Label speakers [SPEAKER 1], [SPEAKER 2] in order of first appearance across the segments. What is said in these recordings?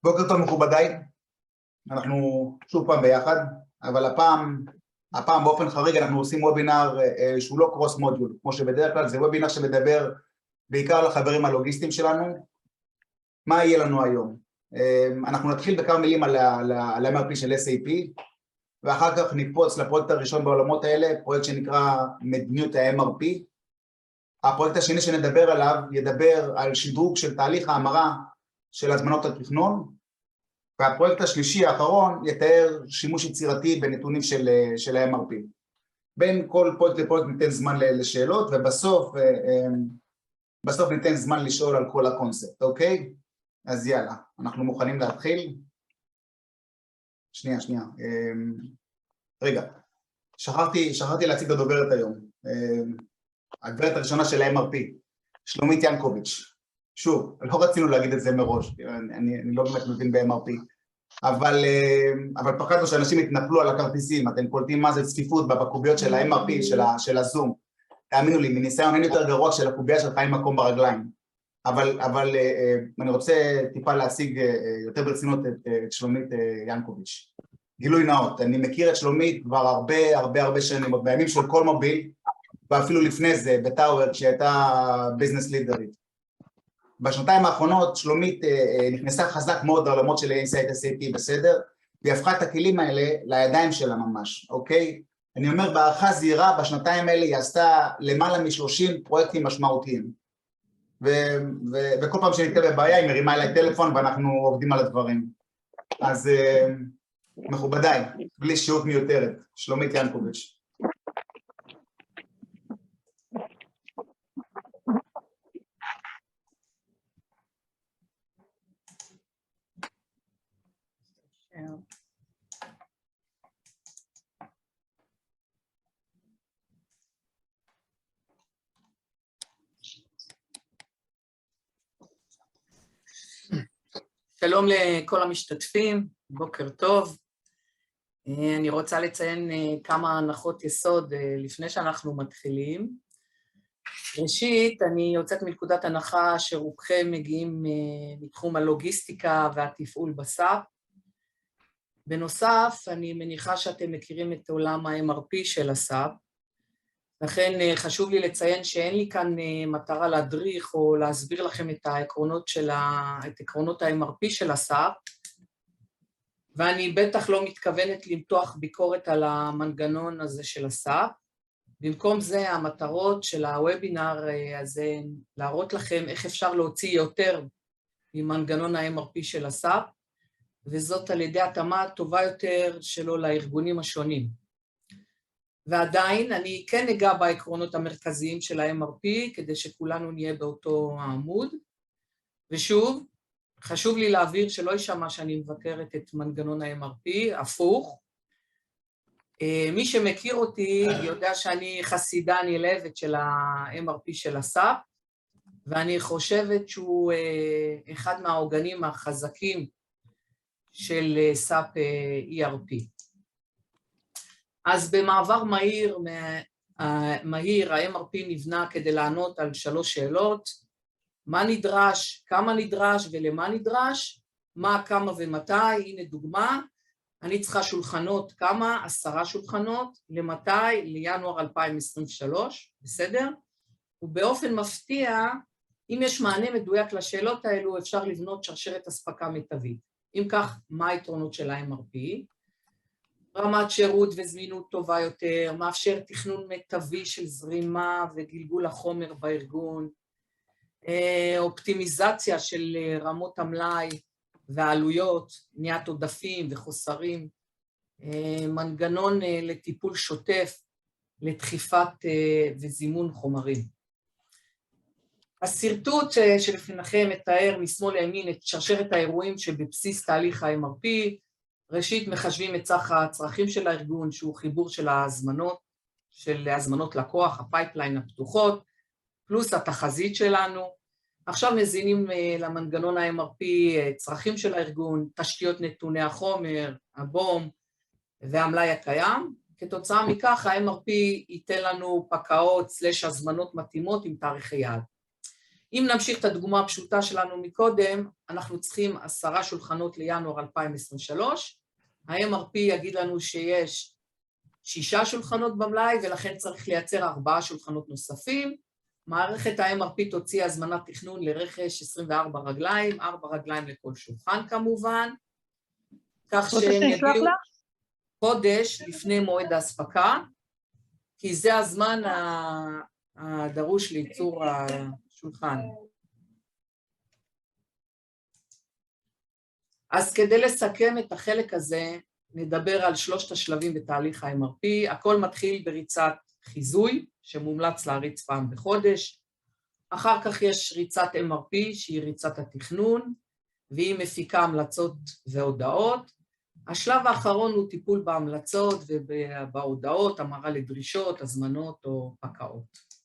[SPEAKER 1] בוקר טוב מכובדיי, אנחנו שוב פעם ביחד, אבל הפעם באופן חריג אנחנו עושים וובינר שהוא לא קרוס מודיול, כמו שבדרך כלל זה וובינר שמדבר בעיקר לחברים הלוגיסטיים שלנו. מה יהיה לנו היום? אנחנו נתחיל בכמה מילים על ה-MRP של SAP, ואחר כך נקפוץ לפרויקט הראשון בעולמות האלה, פרויקט שנקרא מדיניות ה-MRP. הפרויקט השני שנדבר עליו ידבר על שדרוג של תהליך ההמרה של הזמנות התכנון, והפרויקט השלישי האחרון יתאר שימוש יצירתי בנתונים של ה-MRP. בין כל פרויקט לפרויקט ניתן זמן לשאלות, ובסוף ניתן זמן לשאול על כל הקונספט, אוקיי? אז יאללה, אנחנו מוכנים להתחיל. שנייה. רגע, שכחתי להציג את הדוברת היום. הגברת הראשונה של ה-MRP, שלומית ינקוביץ'. שוב, לא רצינו להגיד את זה מראש, אני לא באמת מבין ב-MRP, אבל פחדנו שאנשים יתנפלו על הכרטיסים. אתם קולטים מה זה צפיפות בקוביות של ה-MRP, של הזום. תאמינו לי, מניסיון אין יותר גרוע של הקוביה שלך עם מקום ברגליים. אבל אני רוצה טיפה להשיג יותר ברצינות את שלומית ינקוביץ'. גילוי נאות, אני מכיר את שלומית כבר הרבה שנים, עוד בימים של כל מוביל, ואפילו לפני זה, בטאוור, כשהייתה ביזנס לידרית. בשנתיים האחרונות שלומית נכנסה חזק מאוד לעולמות של אינסייט SAP, בסדר? והיא הפכה את הכלים האלה לידיים שלה ממש, אוקיי? אני אומר בהערכה זהירה, בשנתיים האלה היא עשתה למעלה מ-30 פרויקטים משמעותיים. וכל פעם שנתקל בבעיה היא מרימה אליי טלפון ואנחנו עובדים על הדברים. אז מכובדיי, בלי שהות מיותרת, שלומית ינקוביץ'.
[SPEAKER 2] שלום לכל המשתתפים, בוקר טוב. אני רוצה לציין כמה הנחות יסוד לפני שאנחנו מתחילים. ראשית, אני יוצאת מנקודת הנחה שרובכם מגיעים מתחום הלוגיסטיקה והתפעול בסאפ. בנוסף, אני מניחה שאתם מכירים את עולם ה-MRP של הסאפ, לכן חשוב לי לציין שאין לי כאן מטרה להדריך או להסביר לכם את עקרונות ה-MRP של הסאפ, ואני בטח לא מתכוונת למתוח ביקורת על המנגנון הזה של הסאפ. במקום זה, המטרות של הוובינר הזה להראות לכם איך אפשר להוציא יותר ממנגנון ה-MRP של הסאפ, וזאת על ידי התאמה טובה יותר שלו לארגונים השונים. ועדיין אני כן אגע בעקרונות המרכזיים של ה-MRP, כדי שכולנו נהיה באותו העמוד. ושוב, חשוב לי להבהיר שלא יישמע שאני מבקרת את מנגנון ה-MRP, הפוך. מי שמכיר אותי יודע שאני חסידה נלהבת של ה-MRP של הסאפ, ואני חושבת שהוא אחד מהעוגנים החזקים של סאפ ERP. אז במעבר מהיר, ה-MRP נבנה כדי לענות על 3 שאלות: מה נדרש, כמה נדרש ולמה נדרש, מה, כמה ומתי. הנה דוגמה, אני צריכה שולחנות, כמה? 10 שולחנות, למתי? לינואר 2023, בסדר? ובאופן מפתיע, אם יש מענה מדויק לשאלות האלו, אפשר לבנות שרשרת אספקה מיטבית. אם כך, מה היתרונות של ה-MRP? רמת שירות וזמינות טובה יותר, מאפשר תכנון מיטבי של זרימה וגלגול החומר בארגון, אופטימיזציה של רמות המלאי והעלויות, מניעת עודפים וחוסרים, מנגנון לטיפול שוטף, לדחיפת וזימון חומרים. הסרטוט שלפניכם מתאר משמאל לימין את שרשרת האירועים שבבסיס תהליך ה-MRP. ראשית, מחשבים את סך הצרכים של הארגון, שהוא חיבור של הזמנות לקוח, הפייפליין הפתוחות, פלוס התחזית שלנו. עכשיו מזינים למנגנון ה-MRP צרכים של הארגון, תשתיות נתוני החומר, הבום והמלאי הקיים. כתוצאה מכך, ה-MRP ייתן לנו פקעות/הזמנות מתאימות עם תאריכי יעד. אם נמשיך את הדוגמה הפשוטה שלנו מקודם, אנחנו צריכים 10 שולחנות לינואר 2023, ה-MRP יגיד לנו שיש 6 שולחנות במלאי, ולכן צריך לייצר 4 שולחנות נוספים. מערכת ה-MRP תוציא הזמנת תכנון לרכש 24 רגליים, 4 רגליים לכל שולחן כמובן, כך שהם יגיעו חודש לפני מועד ההספקה, כי זה הזמן הדרוש לייצור השולחן. אז כדי לסכם את החלק הזה, נדבר על 3 השלבים בתהליך ה-MRP. הכל מתחיל בריצת חיזוי, שמומלץ להריץ פעם בחודש. אחר כך יש ריצת MRP, שהיא ריצת התכנון, והיא מפיקה המלצות והודעות. השלב האחרון הוא טיפול בהמלצות ובהודעות, המרה לדרישות, הזמנות או פקעות.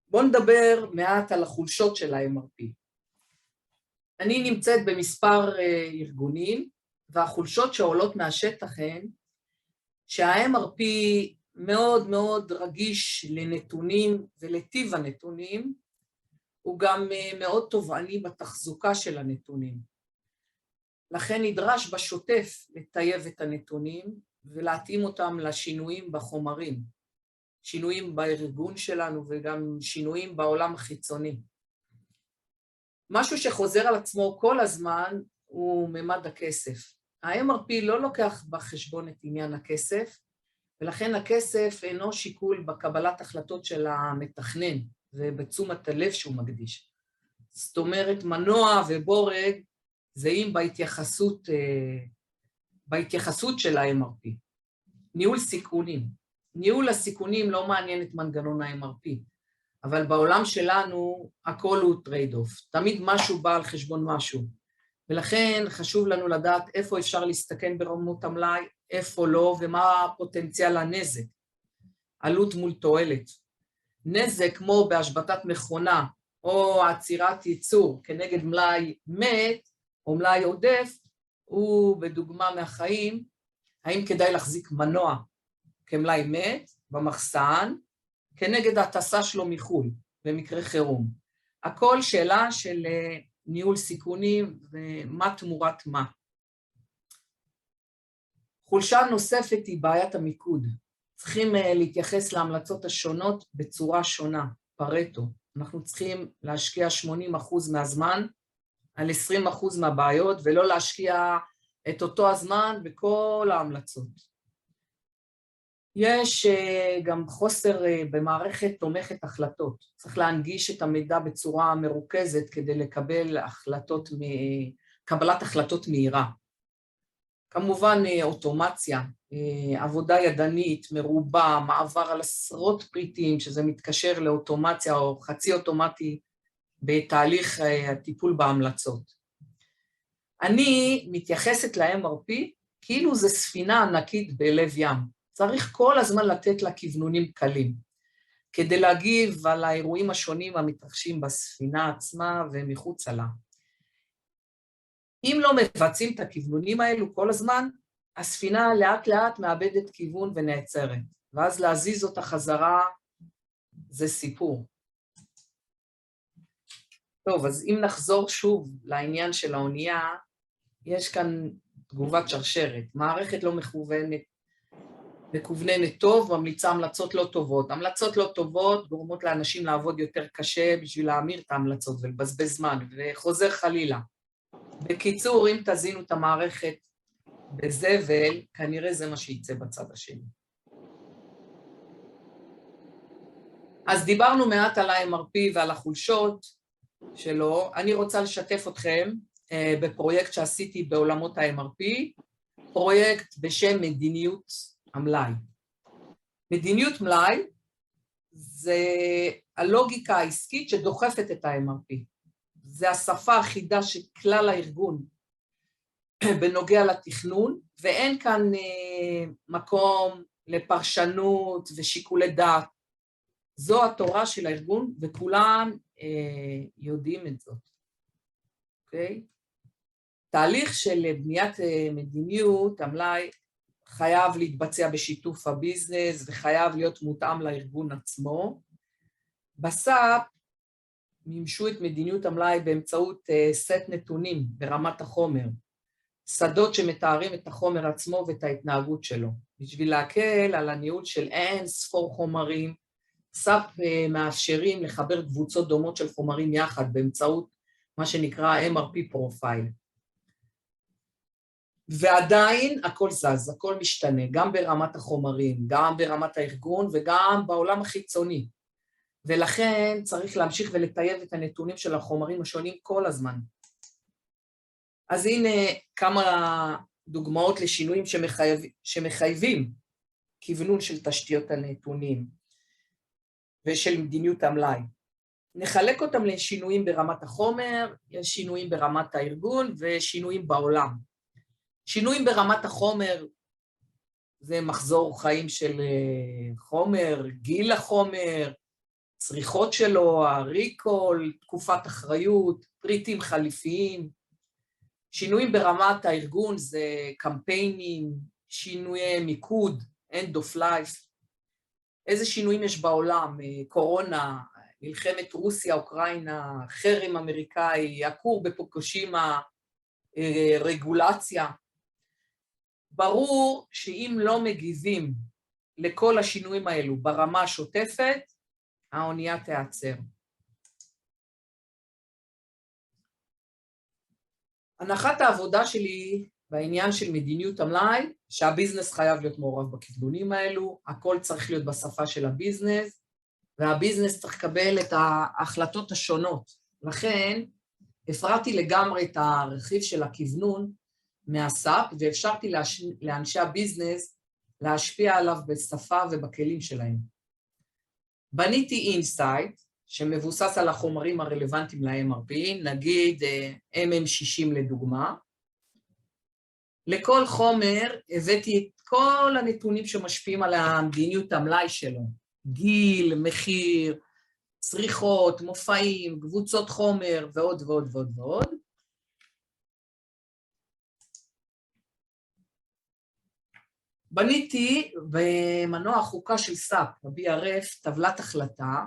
[SPEAKER 2] בואו נדבר מעט על החולשות של ה-MRP. אני נמצאת במספר ארגונים, והחולשות שעולות מהשטח הן שה-MRP מאוד מאוד רגיש לנתונים ולטיב הנתונים, הוא גם מאוד תובעני בתחזוקה של הנתונים. לכן נדרש בשוטף לטייב את הנתונים ולהתאים אותם לשינויים בחומרים, שינויים בארגון שלנו וגם שינויים בעולם החיצוני. משהו שחוזר על עצמו כל הזמן הוא ממד הכסף. ה-MRP לא לוקח בחשבון את עניין הכסף, ולכן הכסף אינו שיקול בקבלת החלטות של המתכנן ובתשומת הלב שהוא מקדיש. זאת אומרת, מנוע ובורג זהים בהתייחסות של ה-MRP. ניהול סיכונים. ניהול הסיכונים לא מעניין את מנגנון ה-MRP, אבל בעולם שלנו הכל הוא טרייד-אוף. תמיד משהו בא על חשבון משהו. ולכן חשוב לנו לדעת איפה אפשר להסתכן ברמות המלאי, איפה לא, ומה פוטנציאל הנזק. עלות מול תועלת. נזק כמו בהשבתת מכונה, או עצירת ייצור כנגד מלאי מת, או מלאי עודף, הוא בדוגמה מהחיים, האם כדאי להחזיק מנוע כמלאי מת במחסן, כנגד הטסה שלו מחו"ל, במקרה חירום. הכל שאלה של ניהול סיכונים ומה תמורת מה. חולשה נוספת היא בעיית המיקוד. צריכים להתייחס להמלצות השונות בצורה שונה, פרטו. אנחנו צריכים להשקיע 80% מהזמן על 20% מהבעיות, ולא להשקיע את אותו הזמן בכל ההמלצות. יש גם חוסר במערכת תומכת החלטות. צריך להנגיש את המידע בצורה מרוכזת כדי לקבל קבלת החלטות מהירה. כמובן אוטומציה, עבודה ידנית, מרובה, מעבר על עשרות פריטים, שזה מתקשר לאוטומציה או חצי אוטומטי בתהליך הטיפול בהמלצות. אני מתייחסת ל-MRP כאילו זה ספינה ענקית בלב ים. צריך כל הזמן לתת לה כיוונונים קלים, כדי להגיב על האירועים השונים המתרחשים בספינה עצמה ומחוצה לה. אם לא מבצעים את הכיוונונים האלו כל הזמן, הספינה לאט לאט מאבדת כיוון ונעצרת, ואז להזיז אותה חזרה זה סיפור. טוב, אז אם נחזור שוב לעניין של האונייה, יש כאן תגובת שרשרת. מערכת לא מכווננת טוב, ממליצה המלצות לא טובות. המלצות לא טובות גורמות לאנשים לעבוד יותר קשה בשביל להמיר את ההמלצות ולבזבז זמן, וחוזר חלילה. בקיצור, אם תזינו את המערכת בזבל, כנראה זה מה שיצא בצד השני. אז דיברנו מעט על ה-MRP ועל החולשות שלו. אני רוצה לשתף אתכם בפרויקט שעשיתי בעולמות ה-MRP, פרויקט בשם מדיניות המלאי. מדיניות מלאי זה הלוגיקה העסקית שדוחפת את ה-MRP. זה השפה האחידה של כלל הארגון בנוגע לתכנון, ואין כאן מקום לפרשנות ושיקולי דעת. זו התורה של הארגון, וכולם יודעים את זאת. אוקיי? תהליך של בניית מדיניות המלאי חייב להתבצע בשיתוף הביזנס, וחייב להיות מותאם לארגון עצמו, בסאפ מימשו את מדיניות המלאי באמצעות סט נתונים ברמת החומר, שדות שמתארים את החומר עצמו ואת ההתנהגות שלו. בשביל להקל על הניהול של אין ספור חומרים, סאפ מאפשרים לחבר קבוצות דומות של חומרים יחד באמצעות מה שנקרא MRP פרופייל. ועדיין הכל זז, הכל משתנה, גם ברמת החומרים, גם ברמת הארגון וגם בעולם החיצוני. ולכן צריך להמשיך ולטייב את הנתונים של החומרים השונים כל הזמן. אז הנה כמה דוגמאות לשינויים שמחייבים כיוונון של תשתיות הנתונים ושל מדיניות המלאי. נחלק אותם לשינויים ברמת החומר, יש שינויים ברמת הארגון ושינויים בעולם. שינויים ברמת החומר זה מחזור חיים של חומר, גיל החומר, צריכות שלו, הריקול, תקופת אחריות, פריטים חליפיים. שינויים ברמת הארגון זה קמפיינים, שינויי מיקוד, end of life. איזה שינויים יש בעולם? קורונה, מלחמת רוסיה, אוקראינה, חרם אמריקאי, הכור בפוקושימה, רגולציה. ברור שאם לא מגיבים לכל השינויים האלו ברמה השוטפת, האונייה תיעצר. הנחת העבודה שלי בעניין של מדיניות המלאי, שהביזנס חייב להיות מעורב בכיוונים האלו, הכל צריך להיות בשפה של הביזנס, והביזנס צריך לקבל את ההחלטות השונות. לכן, הפרעתי לגמרי את הרכיב של הכיוונון מהסאפ, ואפשרתי לאנשי הביזנס להשפיע עליו בשפה ובכלים שלהם. בניתי אינסייט, שמבוסס על החומרים הרלוונטיים ל-MRP, נגיד MM60 לדוגמה. לכל חומר הבאתי את כל הנתונים שמשפיעים על המדיניות המלאי שלו, גיל, מחיר, צריכות, מופעים, קבוצות חומר ועוד ועוד ועוד ועוד. בניתי במנוע החוקה של סאפ, ב-BRF, טבלת החלטה,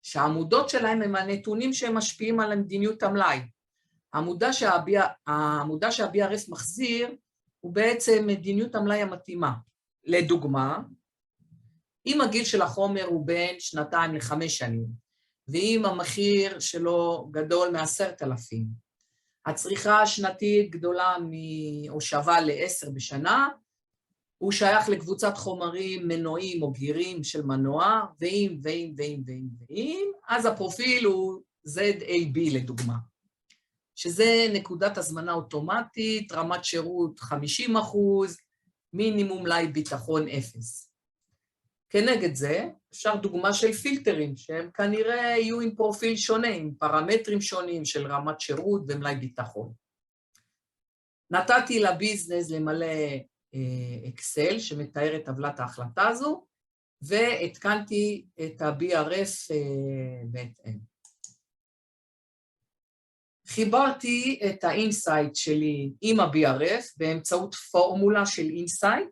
[SPEAKER 2] שהעמודות שלהם הם הנתונים שהם משפיעים על המדיניות המלאי. העמודה שה-BRF מחזיר הוא בעצם מדיניות המלאי המתאימה. לדוגמה, אם הגיל של החומר הוא בין 2 ל-5 שנים, ואם המחיר שלו גדול מ10,000, הצריכה השנתית גדולה או שווה ל10 בשנה, הוא שייך לקבוצת חומרים מנועים או גירים של מנוע, ואם, אז הפרופיל הוא ZAB לדוגמה, שזה נקודת הזמנה אוטומטית, רמת שירות 50%, מינימום מלאי ביטחון 0. כנגד זה, אפשר דוגמה של פילטרים, שהם כנראה יהיו עם פרופיל שונה, עם פרמטרים שונים של רמת שירות ומלאי ביטחון. נתתי לביזנס למלא אקסל שמתאר את טבלת ההחלטה הזו, והתקנתי את ה-BRF בהתאם. חיברתי את האינסייט שלי עם ה-BRF באמצעות פורמולה של אינסייט,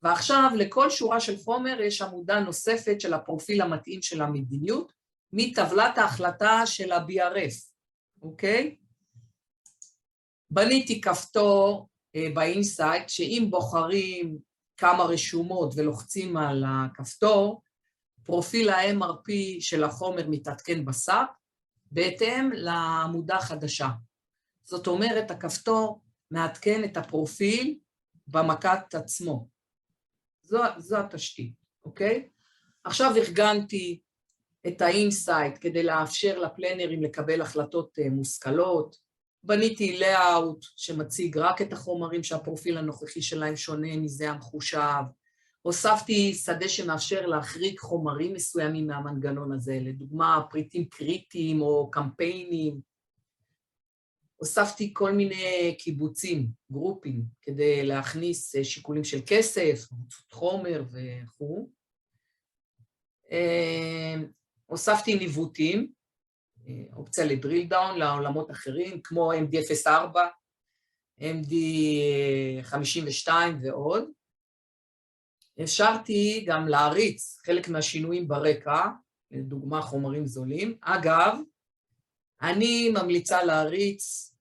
[SPEAKER 2] ועכשיו לכל שורה של חומר יש עמודה נוספת של הפרופיל המתאים של המדיניות, מטבלת ההחלטה של ה-BRF, אוקיי? בניתי כפתור באינסייט, שאם בוחרים כמה רשומות ולוחצים על הכפתור, פרופיל ה-MRP של החומר מתעדכן בסאפ, בהתאם לעמודה חדשה. זאת אומרת, הכפתור מעדכן את הפרופיל במקט עצמו. זו התשתית, אוקיי? עכשיו ארגנתי את האינסייט כדי לאפשר לפלנרים לקבל החלטות מושכלות, בניתי לאאוט שמציג רק את החומרים שהפרופיל הנוכחי שלהם שונה מזה המחושב, הוספתי שדה שמאפשר להחריג חומרים מסוימים מהמנגנון הזה, לדוגמה פריטים קריטיים או קמפיינים, הוספתי כל מיני קיבוצים, גרופים, כדי להכניס שיקולים של כסף, חומר וכו'. הוספתי ניווטים, אופציה לדריל דאון לעולמות אחרים, כמו MD04, MD52 ועוד. אפשרתי גם להריץ חלק מהשינויים ברקע, לדוגמה חומרים זולים. אגב, אני ממליצה להריץ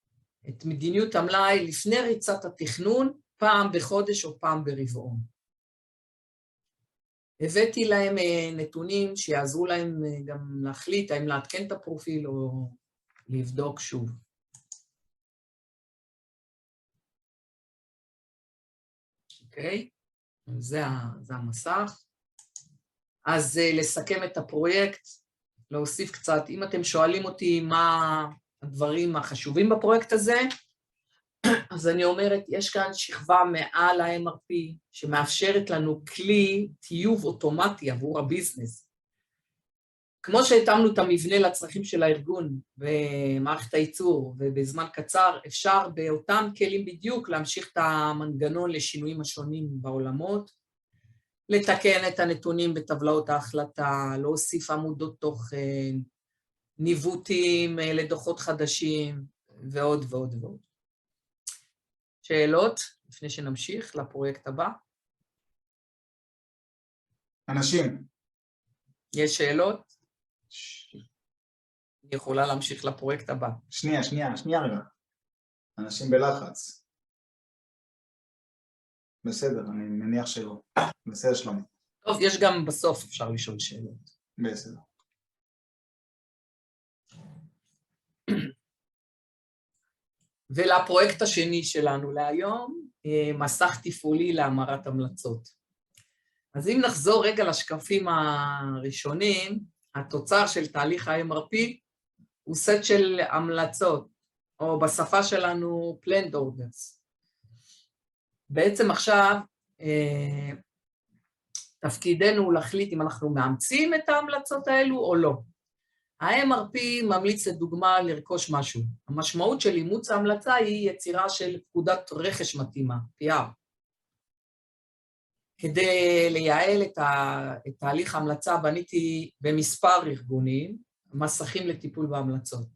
[SPEAKER 2] את מדיניות המלאי לפני ריצת התכנון, פעם בחודש או פעם ברבעון. הבאתי להם נתונים שיעזרו להם גם להחליט האם לעדכן את הפרופיל או לבדוק שוב. אוקיי? זה המסך. אז לסכם את הפרויקט, להוסיף קצת, אם אתם שואלים אותי מה הדברים החשובים בפרויקט הזה, אז אני אומרת, יש כאן שכבה מעל ה-MRP, שמאפשרת לנו כלי טיוב אוטומטי עבור הביזנס. כמו שהתאמנו את המבנה לצרכים של הארגון במערכת הייצור, ובזמן קצר אפשר באותם כלים בדיוק להמשיך את המנגנון לשינויים השונים בעולמות, לתקן את הנתונים בטבלאות ההחלטה, להוסיף עמודות תוכן, ניווטים לדוחות חדשים, ועוד ועוד ועוד. שאלות, לפני שנמשיך לפרויקט הבא?
[SPEAKER 1] אנשים.
[SPEAKER 2] יש שאלות? אני יכולה להמשיך לפרויקט הבא.
[SPEAKER 1] שנייה רגע. אנשים בלחץ. בסדר, אני מניח שלא. בסדר, שלומי.
[SPEAKER 2] טוב, יש גם בסוף אפשר לשאול שאלות.
[SPEAKER 1] בסדר.
[SPEAKER 2] ולפרויקט השני שלנו להיום, מסך תפעולי להמרת המלצות. אז אם נחזור רגע לשקפים הראשונים, התוצר של תהליך ה-MRP הוא סט של המלצות, או בשפה שלנו planned orders. בעצם עכשיו, תפקידנו הוא להחליט אם אנחנו מאמצים את ההמלצות האלו או לא. ה-MRP ממליץ לדוגמה לרכוש משהו. המשמעות של אימוץ ההמלצה היא יצירה של פקודת רכש מתאימה, PR. כדי לייעל את תהליך ההמלצה, בניתי במספר ארגונים, מסכים לטיפול בהמלצות.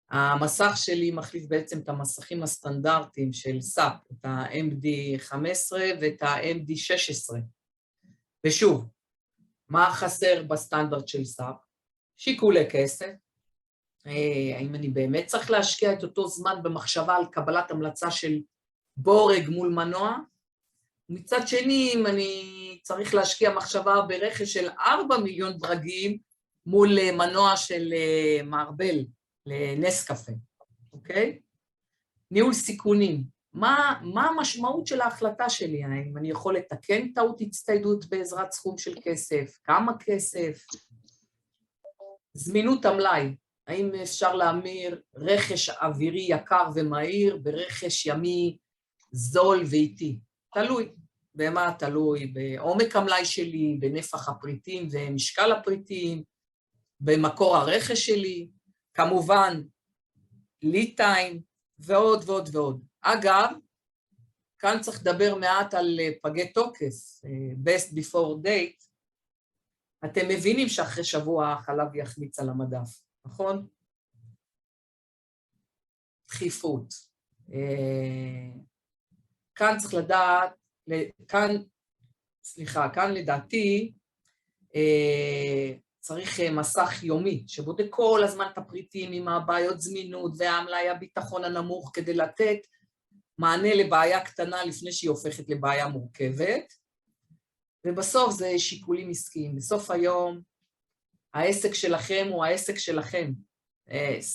[SPEAKER 2] המסך שלי מחליף בעצם את המסכים הסטנדרטיים של SAP, את ה-MD15 ואת ה-MD16. ושוב, מה חסר בסטנדרט של SAP? שיקולי כסף. האם אני באמת צריך להשקיע את אותו זמן במחשבה על קבלת המלצה של בורג מול מנוע? מצד שני, אם אני צריך להשקיע מחשבה ברכש של 4 מיליון ברגים מול מנוע של מערבל לנס קפה, אוקיי? ניהול סיכונים. מה המשמעות של ההחלטה שלי? האם אני יכול לתקן טעות הצטיידות בעזרת סכום של כסף? כמה כסף? זמינות המלאי. האם אפשר להמיר רכש אווירי יקר ומהיר ברכש ימי זול ואיטי? תלוי. במה תלוי? בעומק המלאי שלי, בנפח הפריטים ומשקל הפריטים, במקור הרכש שלי, כמובן, lead time, ועוד ועוד ועוד. אגב, כאן צריך לדבר מעט על פגי תוקף, best before date. אתם מבינים שאחרי שבוע החלב יחמיץ על המדף, נכון? דחיפות. כאן צריך לדעת, כאן לדעתי, צריך מסך יומי, שבודק כל הזמן את הפריטים עם הבעיות זמינות והמלאי הביטחון הנמוך, כדי לתת מענה לבעיה קטנה לפני שהיא הופכת לבעיה מורכבת, ובסוף זה שיקולים עסקיים. בסוף היום, העסק שלכם הוא העסק שלכם.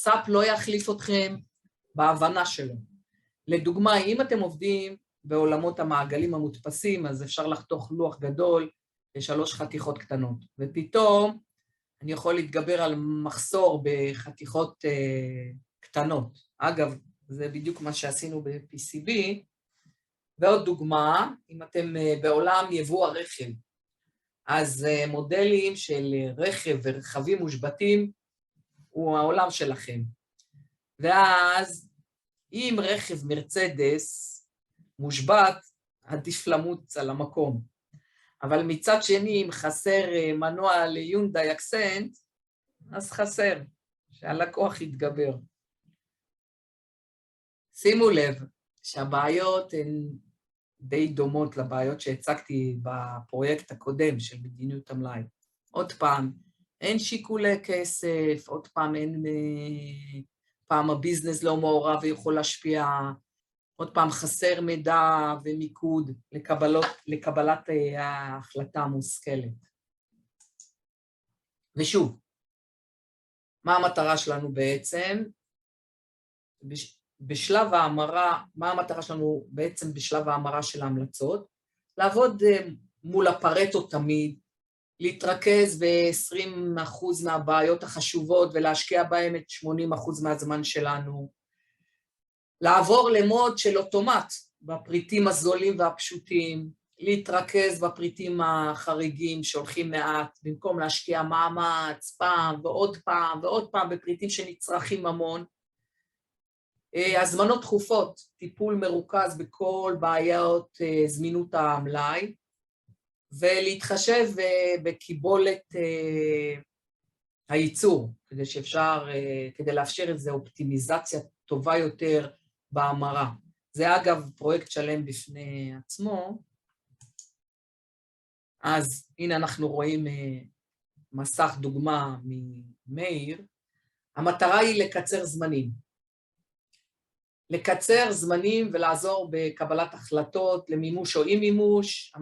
[SPEAKER 2] SAP לא יחליף אתכם בהבנה שלו. לדוגמה, אם אתם עובדים בעולמות המעגלים המודפסים, אז אפשר לחתוך לוח גדול ל3 חתיכות קטנות, ופתאום אני יכול להתגבר על מחסור בחתיכות קטנות. אגב, זה בדיוק מה שעשינו ב-PCB, ועוד דוגמה, אם אתם בעולם יבוא הרכב, אז מודלים של רכב ורכבים מושבתים הוא העולם שלכם. ואז אם רכב מרצדס מושבת, עדיף למוץ על המקום. אבל מצד שני, אם חסר מנוע ליונדאי אקסנט, אז חסר, שהלקוח יתגבר. שימו לב שהבעיות הן די דומות לבעיות שהצגתי בפרויקט הקודם של מדיניות המלאי. עוד פעם, אין שיקולי כסף, עוד פעם אין, פעם הביזנס לא מעורב ויכול להשפיע, עוד פעם חסר מידע ומיקוד לקבלת ההחלטה המושכלת. ושוב, מה המטרה שלנו בעצם? בשלב ההמרה, מה המטרה שלנו בעצם בשלב ההמרה של ההמלצות? לעבוד מול הפרטו תמיד, להתרכז ב-20% מהבעיות החשובות ולהשקיע בהם את 80% מהזמן שלנו, לעבור למוד של אוטומט בפריטים הזולים והפשוטים, להתרכז בפריטים החריגים שהולכים מעט, במקום להשקיע מאמץ פעם ועוד פעם ועוד פעם בפריטים שנצרכים המון, הזמנות תכופות, טיפול מרוכז בכל בעיות זמינות המלאי, ולהתחשב בקיבולת הייצור, כדי לאפשר איזו אופטימיזציה טובה יותר בהמרה. זה אגב פרויקט שלם בפני עצמו, אז הנה אנחנו רואים מסך דוגמה ממאיר, המטרה היא לקצר זמנים. לקצר זמנים ולעזור בקבלת החלטות למימוש או אי מימוש,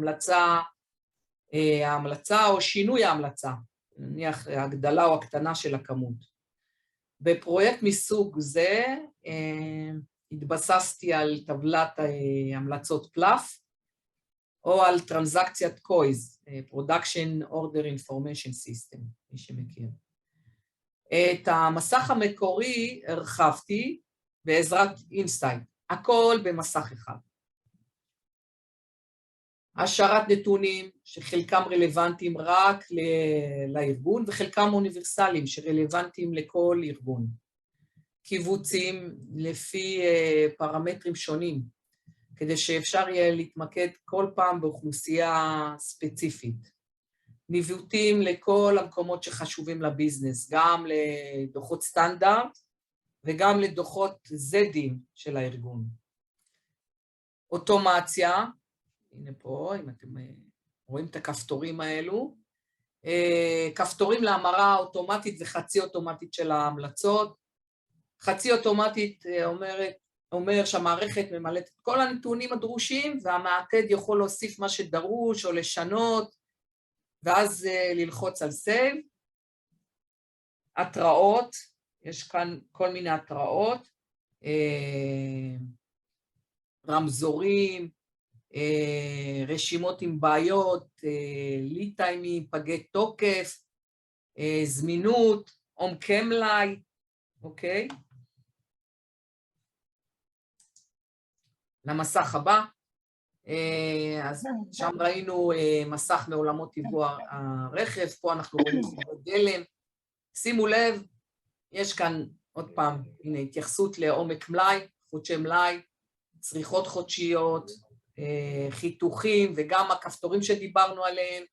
[SPEAKER 2] ההמלצה או שינוי ההמלצה, נניח הגדלה או הקטנה של הכמות. בפרויקט מסוג זה התבססתי על טבלת המלצות פלאף, או על טרנזקציית קויז, Production Order Information System, מי שמכיר. את המסך המקורי הרחבתי בעזרת אינסייט, הכל במסך אחד. השארת נתונים שחלקם רלוונטיים רק לארגון, וחלקם אוניברסליים שרלוונטיים לכל ארגון. קיבוצים לפי פרמטרים שונים, כדי שאפשר יהיה להתמקד כל פעם באוכלוסייה ספציפית. ניווטים לכל המקומות שחשובים לביזנס, גם לדוחות סטנדרט וגם לדוחות זדים של הארגון. אוטומציה, הנה פה, אם אתם רואים את הכפתורים האלו, כפתורים להמרה אוטומטית וחצי אוטומטית של ההמלצות. חצי אוטומטית אומר שהמערכת ממלאת את כל הנתונים הדרושים, והמעקד יכול להוסיף מה שדרוש או לשנות, ואז ללחוץ על סייב. התראות, יש כאן כל מיני התראות, רמזורים, רשימות עם בעיות, ליד טיימים, פגי תוקף, זמינות, עומקי מלאי, אוקיי? למסך הבא, אז שם ראינו מסך מעולמות ייבוא הרכב, פה אנחנו רואים גלם. שימו לב, יש כאן עוד פעם, הנה התייחסות לעומק מלאי, חודשי מלאי, צריכות חודשיות, חיתוכים וגם הכפתורים שדיברנו עליהם.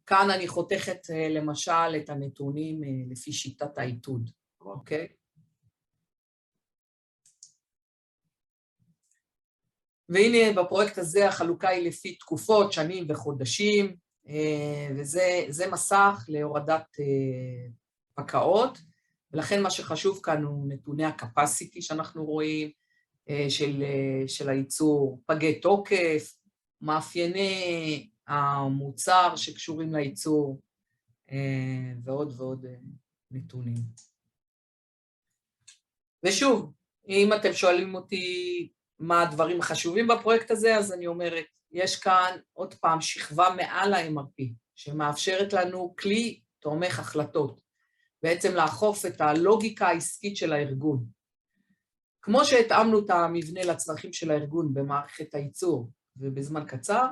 [SPEAKER 2] כאן אני חותכת למשל את הנתונים לפי שיטת העיתוד, אוקיי? והנה בפרויקט הזה החלוקה היא לפי תקופות, שנים וחודשים, וזה מסך להורדת פקעות, ולכן מה שחשוב כאן הוא נתוני הקפסיטי שאנחנו רואים, של הייצור, פגי תוקף, מאפייני המוצר שקשורים לייצור, ועוד ועוד נתונים. ושוב, אם אתם שואלים אותי מה הדברים החשובים בפרויקט הזה, אז אני אומרת, יש כאן עוד פעם שכבה מעל ה-MRP, שמאפשרת לנו כלי תומך החלטות, בעצם לאכוף את הלוגיקה העסקית של הארגון. כמו שהתאמנו את המבנה לצרכים של הארגון במערכת הייצור ובזמן קצר,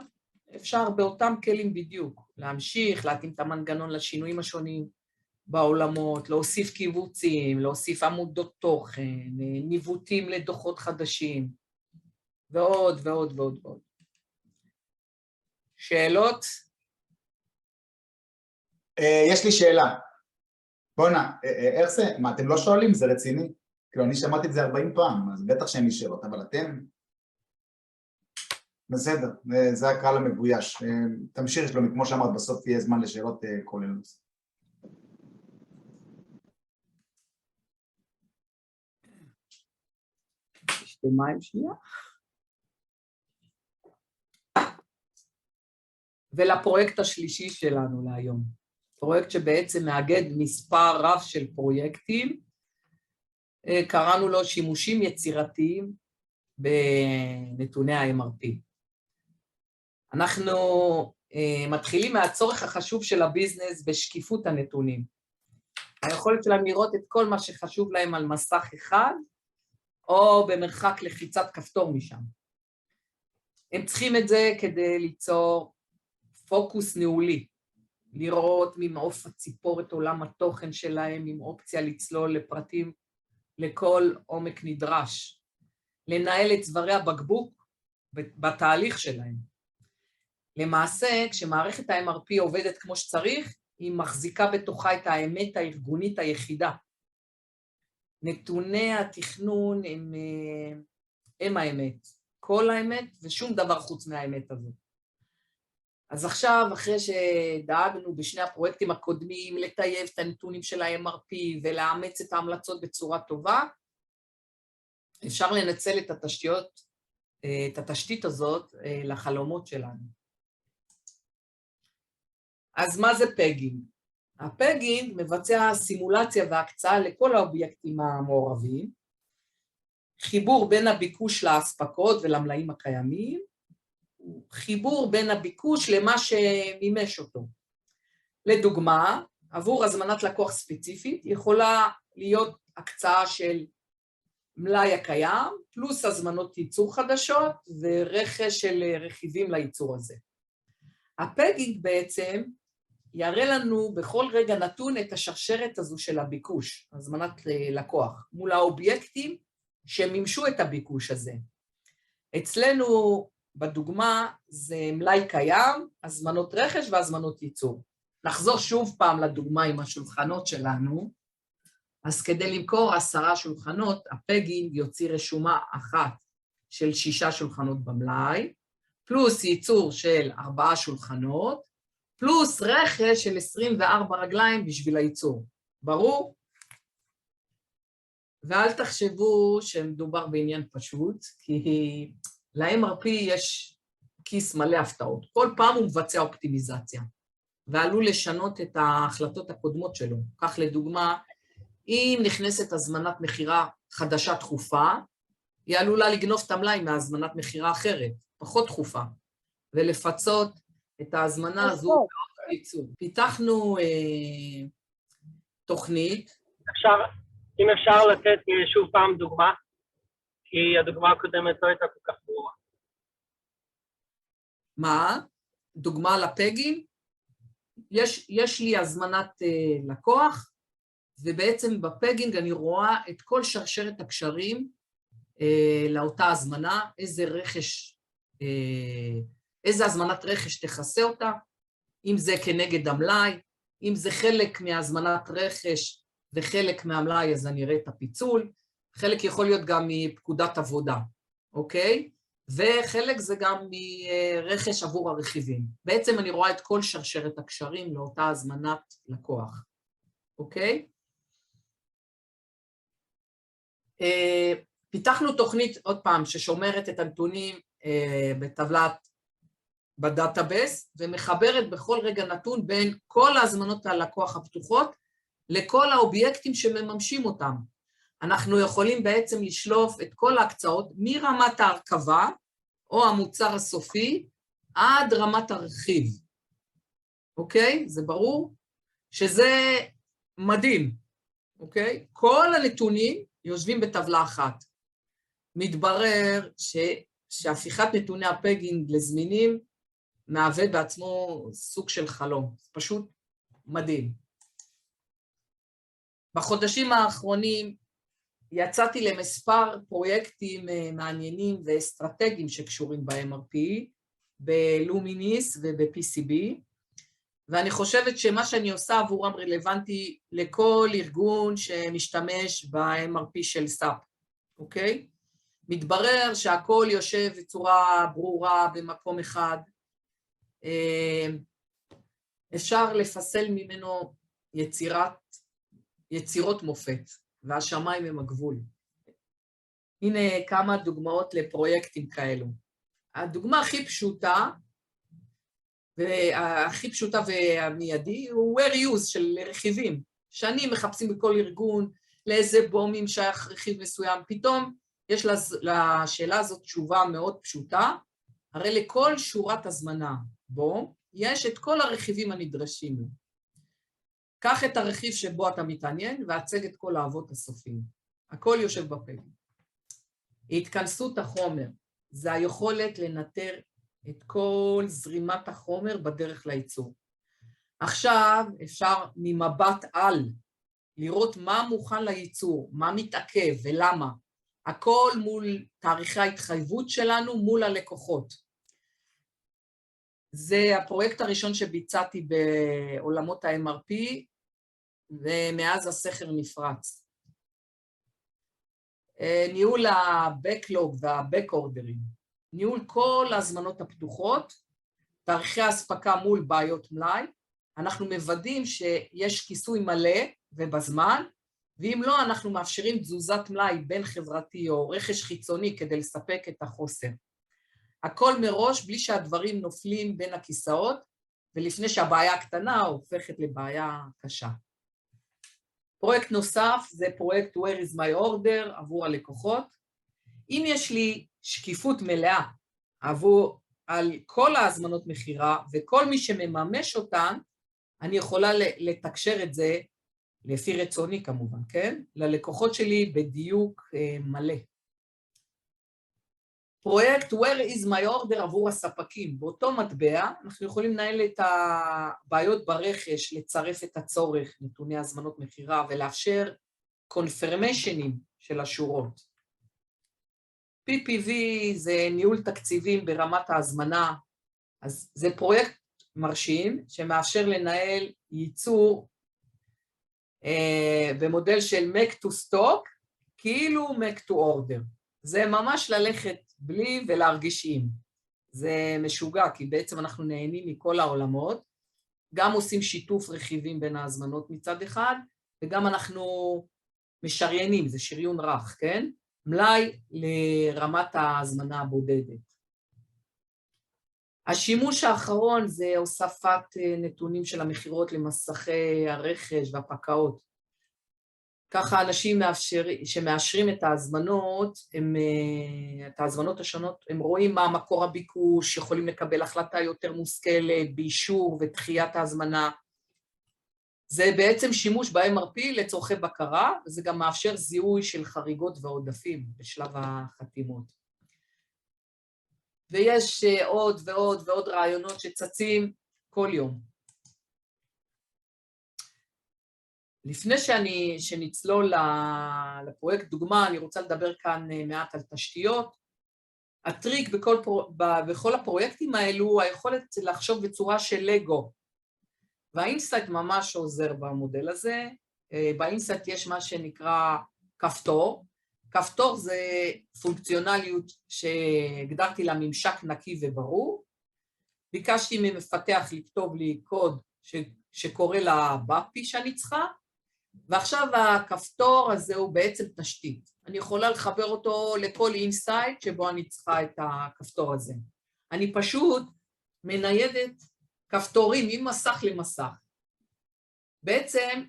[SPEAKER 2] אפשר באותם כלים בדיוק להמשיך, להתאים את המנגנון לשינויים השונים בעולמות, להוסיף קיבוצים, להוסיף עמודות תוכן, ניווטים לדוחות חדשים, ועוד ועוד ועוד ועוד. שאלות?
[SPEAKER 1] יש לי שאלה. בונה, איך זה? מה, אתם לא שואלים? זה רציני? כאילו, אני שמעתי את זה 40 פעם, אז בטח שאין לי שאלות, אבל אתם... בסדר, זה הקהל המבויש. תמשיך שלומי, כמו שאמרת, בסוף יהיה זמן לשאלות כוללות.
[SPEAKER 2] לשתי מים שנייה. ולפרויקט השלישי שלנו להיום. פרויקט שבעצם מאגד מספר רב של פרויקטים, קראנו לו שימושים יצירתיים בנתוני ה-MRP. אנחנו מתחילים מהצורך החשוב של הביזנס בשקיפות הנתונים. היכולת שלהם לראות את כל מה שחשוב להם על מסך אחד, או במרחק לחיצת כפתור משם. הם צריכים את זה כדי ליצור פוקוס ניהולי, לראות ממעוף הציפור את עולם התוכן שלהם, עם אופציה לצלול לפרטים לכל עומק נדרש, לנהל את צווארי הבקבוק בתהליך שלהם. למעשה, כשמערכת ה-MRP עובדת כמו שצריך, היא מחזיקה בתוכה את האמת הארגונית היחידה. נתוני התכנון הם האמת, כל האמת ושום דבר חוץ מהאמת הזאת. אז עכשיו, אחרי שדאגנו בשני הפרויקטים הקודמים לטייב את הנתונים של ה-MRP ולאמץ את ההמלצות בצורה טובה, אפשר לנצל את התשתית הזאת לחלומות שלנו. אז מה זה פגינג? הפגינג מבצע סימולציה והקצאה לכל האובייקטים המעורבים, חיבור בין הביקוש להספקות ולמלאים הקיימים, חיבור בין הביקוש למה שמימש אותו. לדוגמה, עבור הזמנת לקוח ספציפית יכולה להיות הקצאה של מלאי הקיים, פלוס הזמנות ייצור חדשות ורכש של רכיבים לייצור הזה. הפגינג בעצם יראה לנו בכל רגע נתון את השרשרת הזו של הביקוש, הזמנת לקוח, מול האובייקטים שמימשו את הביקוש הזה. אצלנו בדוגמה זה מלאי קיים, הזמנות רכש והזמנות ייצור. נחזור שוב פעם לדוגמה עם השולחנות שלנו, אז כדי למכור 10 שולחנות, הפגינג יוציא רשומה אחת של 6 שולחנות במלאי, פלוס ייצור של 4 שולחנות, פלוס רכש של 24 רגליים בשביל הייצור. ברור? ואל תחשבו שמדובר בעניין פשוט, כי ל-MRP יש כיס מלא הפתעות. כל פעם הוא מבצע אופטימיזציה, ועלול לשנות את ההחלטות הקודמות שלו. כך לדוגמה, אם נכנסת הזמנת מחירה חדשה דחופה, היא עלולה לגנוב את המלאי מהזמנת מחירה אחרת, פחות דחופה, ולפצות את ההזמנה הזו. פיתחנו תוכנית.
[SPEAKER 3] אם אפשר לתת שוב פעם דוגמה, כי הדוגמה הקודמת לא הייתה כל כך ברורה.
[SPEAKER 2] מה? דוגמה לפגינג? יש לי הזמנת לקוח, ובעצם בפגינג אני רואה את כל שרשרת הקשרים לאותה הזמנה, איזה הזמנת רכש תכסה אותה, אם זה כנגד המלאי, אם זה חלק מהזמנת רכש וחלק מהמלאי, אז אני אראה את הפיצול, חלק יכול להיות גם מפקודת עבודה, אוקיי? וחלק זה גם מרכש עבור הרכיבים. בעצם אני רואה את כל שרשרת הקשרים לאותה הזמנת לקוח, אוקיי? פיתחנו תוכנית, עוד פעם, ששומרת את הנתונים בדאטאבייס, ומחברת בכל רגע נתון בין כל ההזמנות הלקוח הפתוחות, לכל האובייקטים שמממשים אותם. אנחנו יכולים בעצם לשלוף את כל ההקצאות, מרמת ההרכבה, או המוצר הסופי, עד רמת הרכיב. אוקיי? זה ברור? שזה מדהים. אוקיי? כל הנתונים יושבים בטבלה אחת. מתברר שהפיכת נתוני הפגינג לזמינים, מהווה בעצמו סוג של חלום. פשוט מדהים. בחודשים האחרונים יצאתי למספר פרויקטים מעניינים ואסטרטגיים שקשורים ב-MRP, בלומיניס וב-PCB, ואני חושבת שמה שאני עושה עבורם רלוונטי לכל ארגון שמשתמש ב-MRP של SAP, אוקיי? מתברר שהכל יושב בצורה ברורה במקום אחד, אפשר לפסל ממנו יצירות מופת, והשמיים הם הגבול. הנה כמה דוגמאות לפרויקטים כאלו. הדוגמה הכי פשוטה והמיידי הוא where use של רכיבים. שנים מחפשים בכל ארגון לאיזה בומים שייך רכיב מסוים, פתאום יש לשאלה הזאת תשובה מאוד פשוטה, הרי לכל שורת הזמנה בו יש את כל הרכיבים הנדרשים. קח את הרכיב שבו אתה מתעניין והצג את כל האבות הסופיים. הכל יושב בפלט. התכנסות החומר, זה היכולת לנטר את כל זרימת החומר בדרך לייצור. עכשיו אפשר ממבט על לראות מה מוכן לייצור, מה מתעכב ולמה. הכל מול תאריכי ההתחייבות שלנו מול הלקוחות. זה הפרויקט הראשון שביצעתי בעולמות ה-MRP, ומאז הסכר נפרץ. ניהול ה-Backlog וה-Back-Ordering, ניהול כל ההזמנות הפתוחות, תאריכי ההספקה מול בעיות מלאי, אנחנו מוודאים שיש כיסוי מלא ובזמן, ואם לא, אנחנו מאפשרים תזוזת מלאי בין חברתי או רכש חיצוני כדי לספק את החוסר. הכל מראש בלי שהדברים נופלים בין הכיסאות, ולפני שהבעיה הקטנה הופכת לבעיה קשה. פרויקט נוסף זה פרויקט Where is my order עבור הלקוחות. אם יש לי שקיפות מלאה על כל ההזמנות מחירה וכל מי שמממש אותן, אני יכולה לתקשר את זה, לפי רצוני כמובן, כן? ללקוחות שלי בדיוק מלא. פרויקט Where is my order עבור הספקים. באותו מטבע אנחנו יכולים לנהל את הבעיות ברכש, לצרף את הצורך, נתוני הזמנות מחירה, ולאפשר קונפרמשנים של השורות. PPV זה ניהול תקציבים ברמת ההזמנה, אז זה פרויקט מרשים שמאפשר לנהל ייצור במודל של make to stock, כאילו make to order. זה ממש ללכת בלי ולהרגיש עם. זה משוגע, כי בעצם אנחנו נהנים מכל העולמות, גם עושים שיתוף רכיבים בין ההזמנות מצד אחד, וגם אנחנו משריינים, זה שריון רך, כן? מלאי לרמת ההזמנה הבודדת. השימוש האחרון זה הוספת נתונים של המחירות למסכי הרכש והפקעות. ככה אנשים שמאשרים את ההזמנות השונות, הם רואים מה מקור הביקוש, יכולים לקבל החלטה יותר מושכלת, באישור ודחיית ההזמנה. זה בעצם שימוש ב-MRP לצורכי בקרה, וזה גם מאפשר זיהוי של חריגות ועודפים בשלב החתימות. ויש עוד ועוד ועוד רעיונות שצצים כל יום. לפני שנצלול לפרויקט דוגמה, אני רוצה לדבר כאן מעט על תשתיות. הטריק בכל הפרויקטים האלו, היכולת לחשוב בצורה של לגו. והאינסייט ממש עוזר במודל הזה. באינסייט יש מה שנקרא כפתור. כפתור זה פונקציונליות שהגדרתי לה ממשק נקי וברור. ביקשתי ממפתח לכתוב לי קוד שקורא לבאפי שאני צריכה, ועכשיו הכפתור הזה הוא בעצם תשתית. אני יכולה לחבר אותו לכל אינסייט שבו אני צריכה את הכפתור הזה. אני פשוט מניידת כפתורים ממסך למסך. בעצם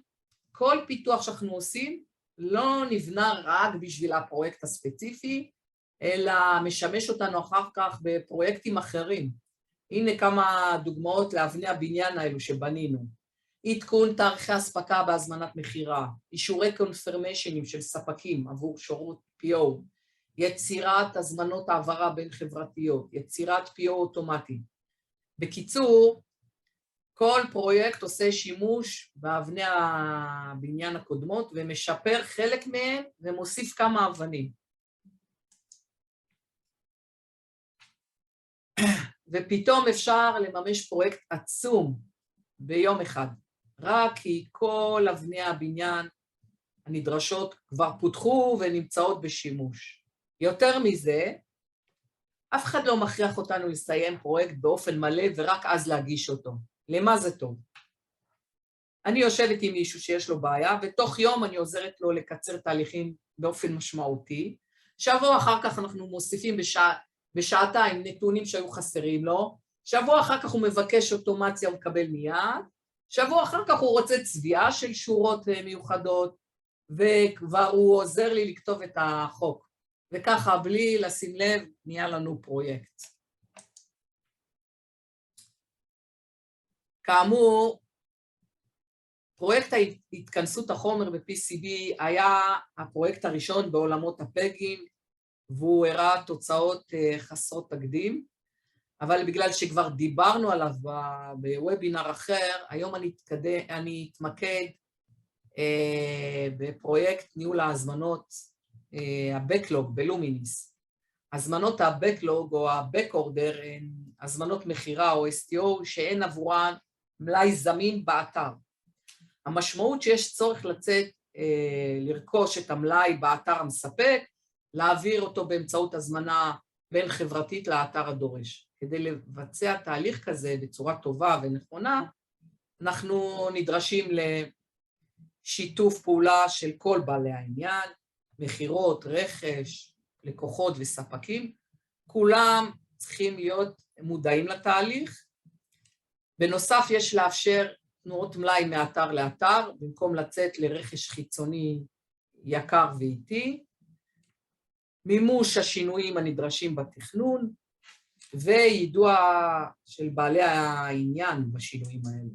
[SPEAKER 2] כל פיתוח שאנחנו עושים לא נבנה רק בשביל הפרויקט הספציפי, אלא משמש אותנו אחר כך בפרויקטים אחרים. הנה כמה דוגמאות לאבני הבניין האלו שבנינו. עדכון תאריכי הספקה בהזמנת מחירה, אישורי קונפרמשנים של ספקים עבור שירות PO, יצירת הזמנות העברה בין חברתיות, יצירת PO אוטומטי. בקיצור, כל פרויקט עושה שימוש באבני הבניין הקודמות ומשפר חלק מהם ומוסיף כמה אבנים. ופתאום אפשר לממש פרויקט עצום ביום אחד, רק כי כל אבני הבניין הנדרשות כבר פותחו ונמצאות בשימוש. יותר מזה, אף אחד לא מכריח אותנו לסיים פרויקט באופן מלא ורק אז להגיש אותו. למה זה טוב? אני יושבת עם מישהו שיש לו בעיה, ותוך יום אני עוזרת לו לקצר תהליכים באופן משמעותי, שבוע אחר כך אנחנו מוסיפים בשעתיים נתונים שהיו חסרים לו, שבוע אחר כך הוא מבקש אוטומציה, הוא מקבל מיד, שבוע אחר כך הוא רוצה צביעה של שורות מיוחדות, וכבר הוא עוזר לי לכתוב את החוק. וככה, בלי לשים לב, נהיה לנו פרויקט. כאמור, פרויקט התכנסות החומר ב-PCB היה הפרויקט הראשון בעולמות הפגים, והוא הראה תוצאות חסרות תקדים, אבל בגלל שכבר דיברנו עליו בוובינר אחר, היום אני אתמקד בפרויקט ניהול ההזמנות, ה-Backlog בלומיניס. הזמנות ה-Backlog או ה-Back Order הן הזמנות מחירה או STO שאין עבורן מלאי זמין באתר. המשמעות שיש צורך לצאת, לרכוש את המלאי באתר המספק, להעביר אותו באמצעות הזמנה בין חברתית לאתר הדורש. כדי לבצע תהליך כזה בצורה טובה ונכונה, אנחנו נדרשים לשיתוף פעולה של כל בעלי העניין, מחירות, רכש, לקוחות וספקים, כולם צריכים להיות מודעים לתהליך. בנוסף, יש לאפשר תנועות מלאי מאתר לאתר, במקום לצאת לרכש חיצוני יקר ואיטי, מימוש השינויים הנדרשים בתכנון, ויידוע של בעלי העניין בשינויים האלה.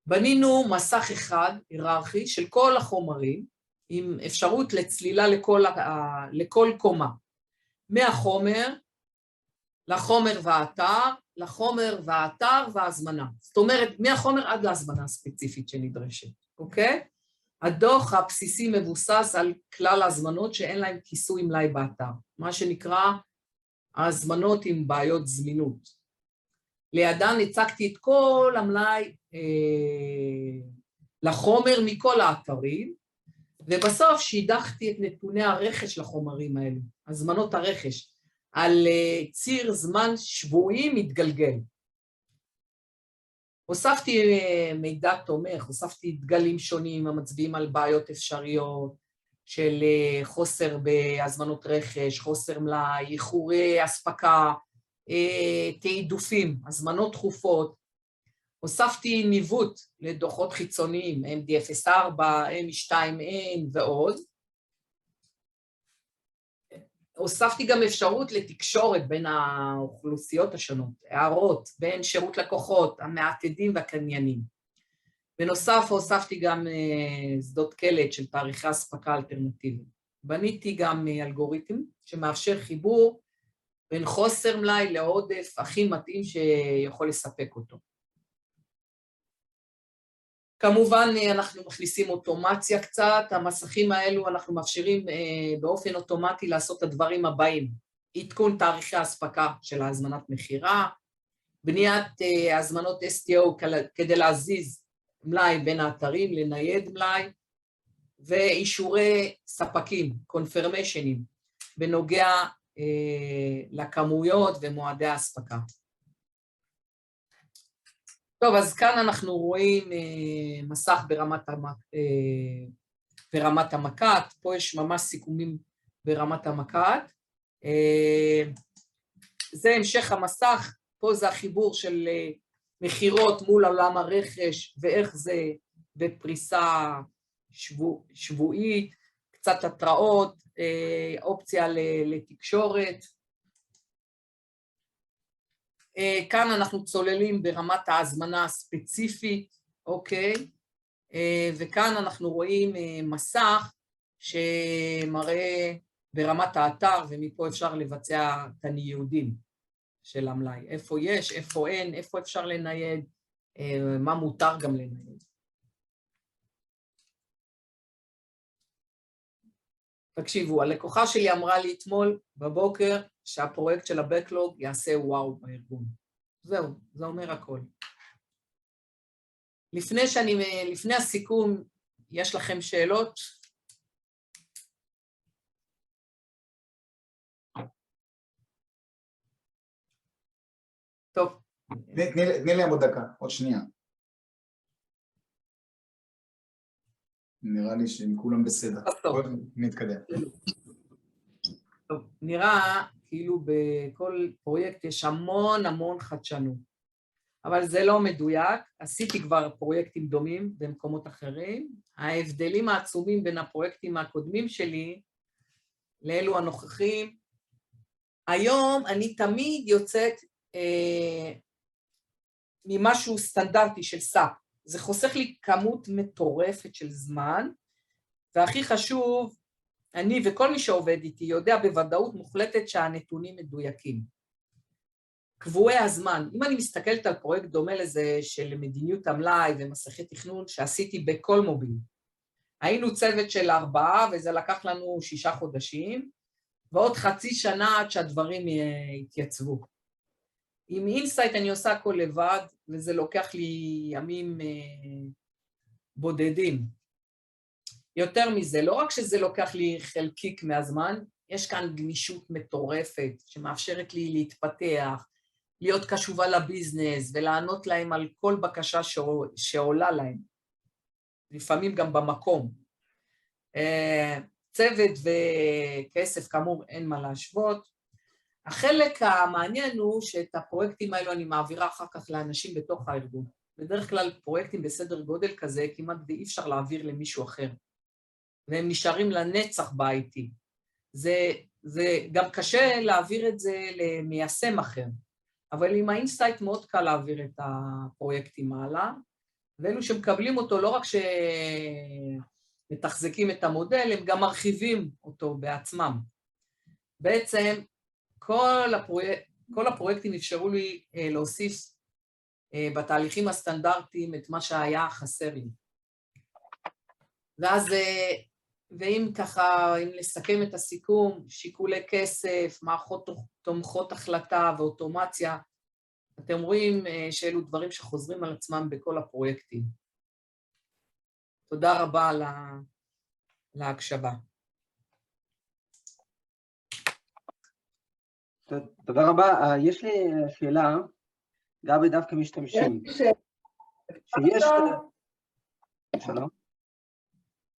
[SPEAKER 2] בנינו מסך אחד, היררכי, של כל החומרים, עם אפשרות לצלילה לכל קומה, מהחומר, לחומר והאתר, לחומר והאתר וההזמנה. זאת אומרת, מהחומר עד להזמנה הספציפית שנדרשת, אוקיי? הדוח הבסיסי מבוסס על כלל ההזמנות שאין להם כיסוי מלאי באתר, מה שנקרא ההזמנות עם בעיות זמינות. לידן הצגתי את כל המלאי לחומר מכל האתרים, ובסוף שידכתי את נתוני הרכש לחומרים האלו, הזמנות הרכש, על ציר זמן שבועי מתגלגל. הוספתי מידע תומך, הוספתי דגלים שונים המצביעים על בעיות אפשריות של חוסר בהזמנות רכש, חוסר מלאי, איחורי אספקה, תעדופים, הזמנות דחופות. הוספתי ניווט לדוחות חיצוניים, MD04, M2N ועוד. הוספתי גם אפשרות לתקשורת בין האוכלוסיות השונות, הערות, בין שירות לקוחות, המעתדים והקניינים. בנוסף, הוספתי גם שדות קלט של תאריכי אספקה אלטרנטיביים. בניתי גם אלגוריתם שמאפשר חיבור בין חוסר מלאי לעודף הכי מתאים שיכול לספק אותו. כמובן, אנחנו מכניסים אוטומציה קצת, המסכים האלו אנחנו מאפשרים באופן אוטומטי לעשות את הדברים הבאים, עדכון תאריכי האספקה של ההזמנת מחירה, בניית הזמנות STO כדי להזיז מלאי בין האתרים, לנייד מלאי, ואישורי ספקים, קונפרמיישנים, בנוגע לכמויות ומועדי האספקה. טוב, אז כאן אנחנו רואים מסך ברמת המקת, פה יש ממש סיכומים ברמת המקת. זה המשך המסך, פה זה החיבור של מחירות מול עולם הרכש, ואיך זה בפריסה שבועית, קצת התראות, אופציה לתקשורת. כאן אנחנו צוללים ברמת ההזמנה הספציפית, אוקיי? וכאן אנחנו רואים מסך שמראה ברמת האתר, ומפה אפשר לבצע את הניודים של המלאי. איפה יש, איפה אין, איפה אפשר לנייד, מה מותר גם לנייד. תקשיבו, הלקוחה שלי אמרה לי אתמול בבוקר שהפרויקט של ה-Backlog יעשה וואו בארגון. זהו, זה אומר הכל. לפני הסיכום, יש לכם שאלות? טוב.
[SPEAKER 1] תני להם עוד דקה, עוד שנייה. נראה לי שהם כולם בסדר.
[SPEAKER 2] טוב.
[SPEAKER 1] נתקדם.
[SPEAKER 2] טוב, נראה כאילו בכל פרויקט יש המון חדשנות, אבל זה לא מדויק. עשיתי כבר פרויקטים דומים במקומות אחרים. ההבדלים העצומים בין הפרויקטים הקודמים שלי לאלו הנוכחים, היום אני תמיד יוצאת ממשהו סטנדרטי של סאפ. זה חוסך לי כמות מטורפת של זמן, והכי חשוב, אני וכל מי שעובד איתי יודע בוודאות מוחלטת שהנתונים מדויקים. קבועי הזמן, אם אני מסתכלת על פרויקט דומה לזה של מדיניות המלאי ומסכי תכנון שעשיתי בכל מוביל, היינו צוות של 4 וזה לקח לנו 6 חודשים, ועוד חצי שנה עד שהדברים יתייצבו. עם אינסייט אני עושה הכל לבד, וזה לוקח לי ימים בודדים. יותר מזה, לא רק שזה לוקח לי חלקיק מהזמן, יש כאן גמישות מטורפת שמאפשרת לי להתפתח, להיות קשובה לביזנס ולענות להם על כל בקשה שעולה להם, לפעמים גם במקום. צוות וכסף כאמור אין מה להשוות. החלק המעניין הוא שאת הפרויקטים האלו אני מעבירה אחר כך לאנשים בתוך הארגון. בדרך כלל פרויקטים בסדר גודל כזה כמעט אי אפשר להעביר למישהו אחר, והם נשארים לנצח ב-IT. זה גם קשה להעביר את זה למיישם אחר, אבל עם האינסייט מאוד קל להעביר את הפרויקטים הלאה, ואלו שמקבלים אותו לא רק שמתחזקים את המודל, הם גם מרחיבים אותו בעצמם. בעצם כל הפרויקטים אפשרו לי להוסיף בתהליכים הסטנדרטיים את מה שהיה חסר לי. ואז, ואם ככה, אם לסכם את הסיכום, שיקולי כסף, מערכות תומכות החלטה ואוטומציה, אתם רואים שאלו דברים שחוזרים על עצמם בכל הפרויקטים. תודה רבה על ההקשבה.
[SPEAKER 4] תודה רבה. יש לי שאלה, גם בדווקא משתמשים. שיש... שלום?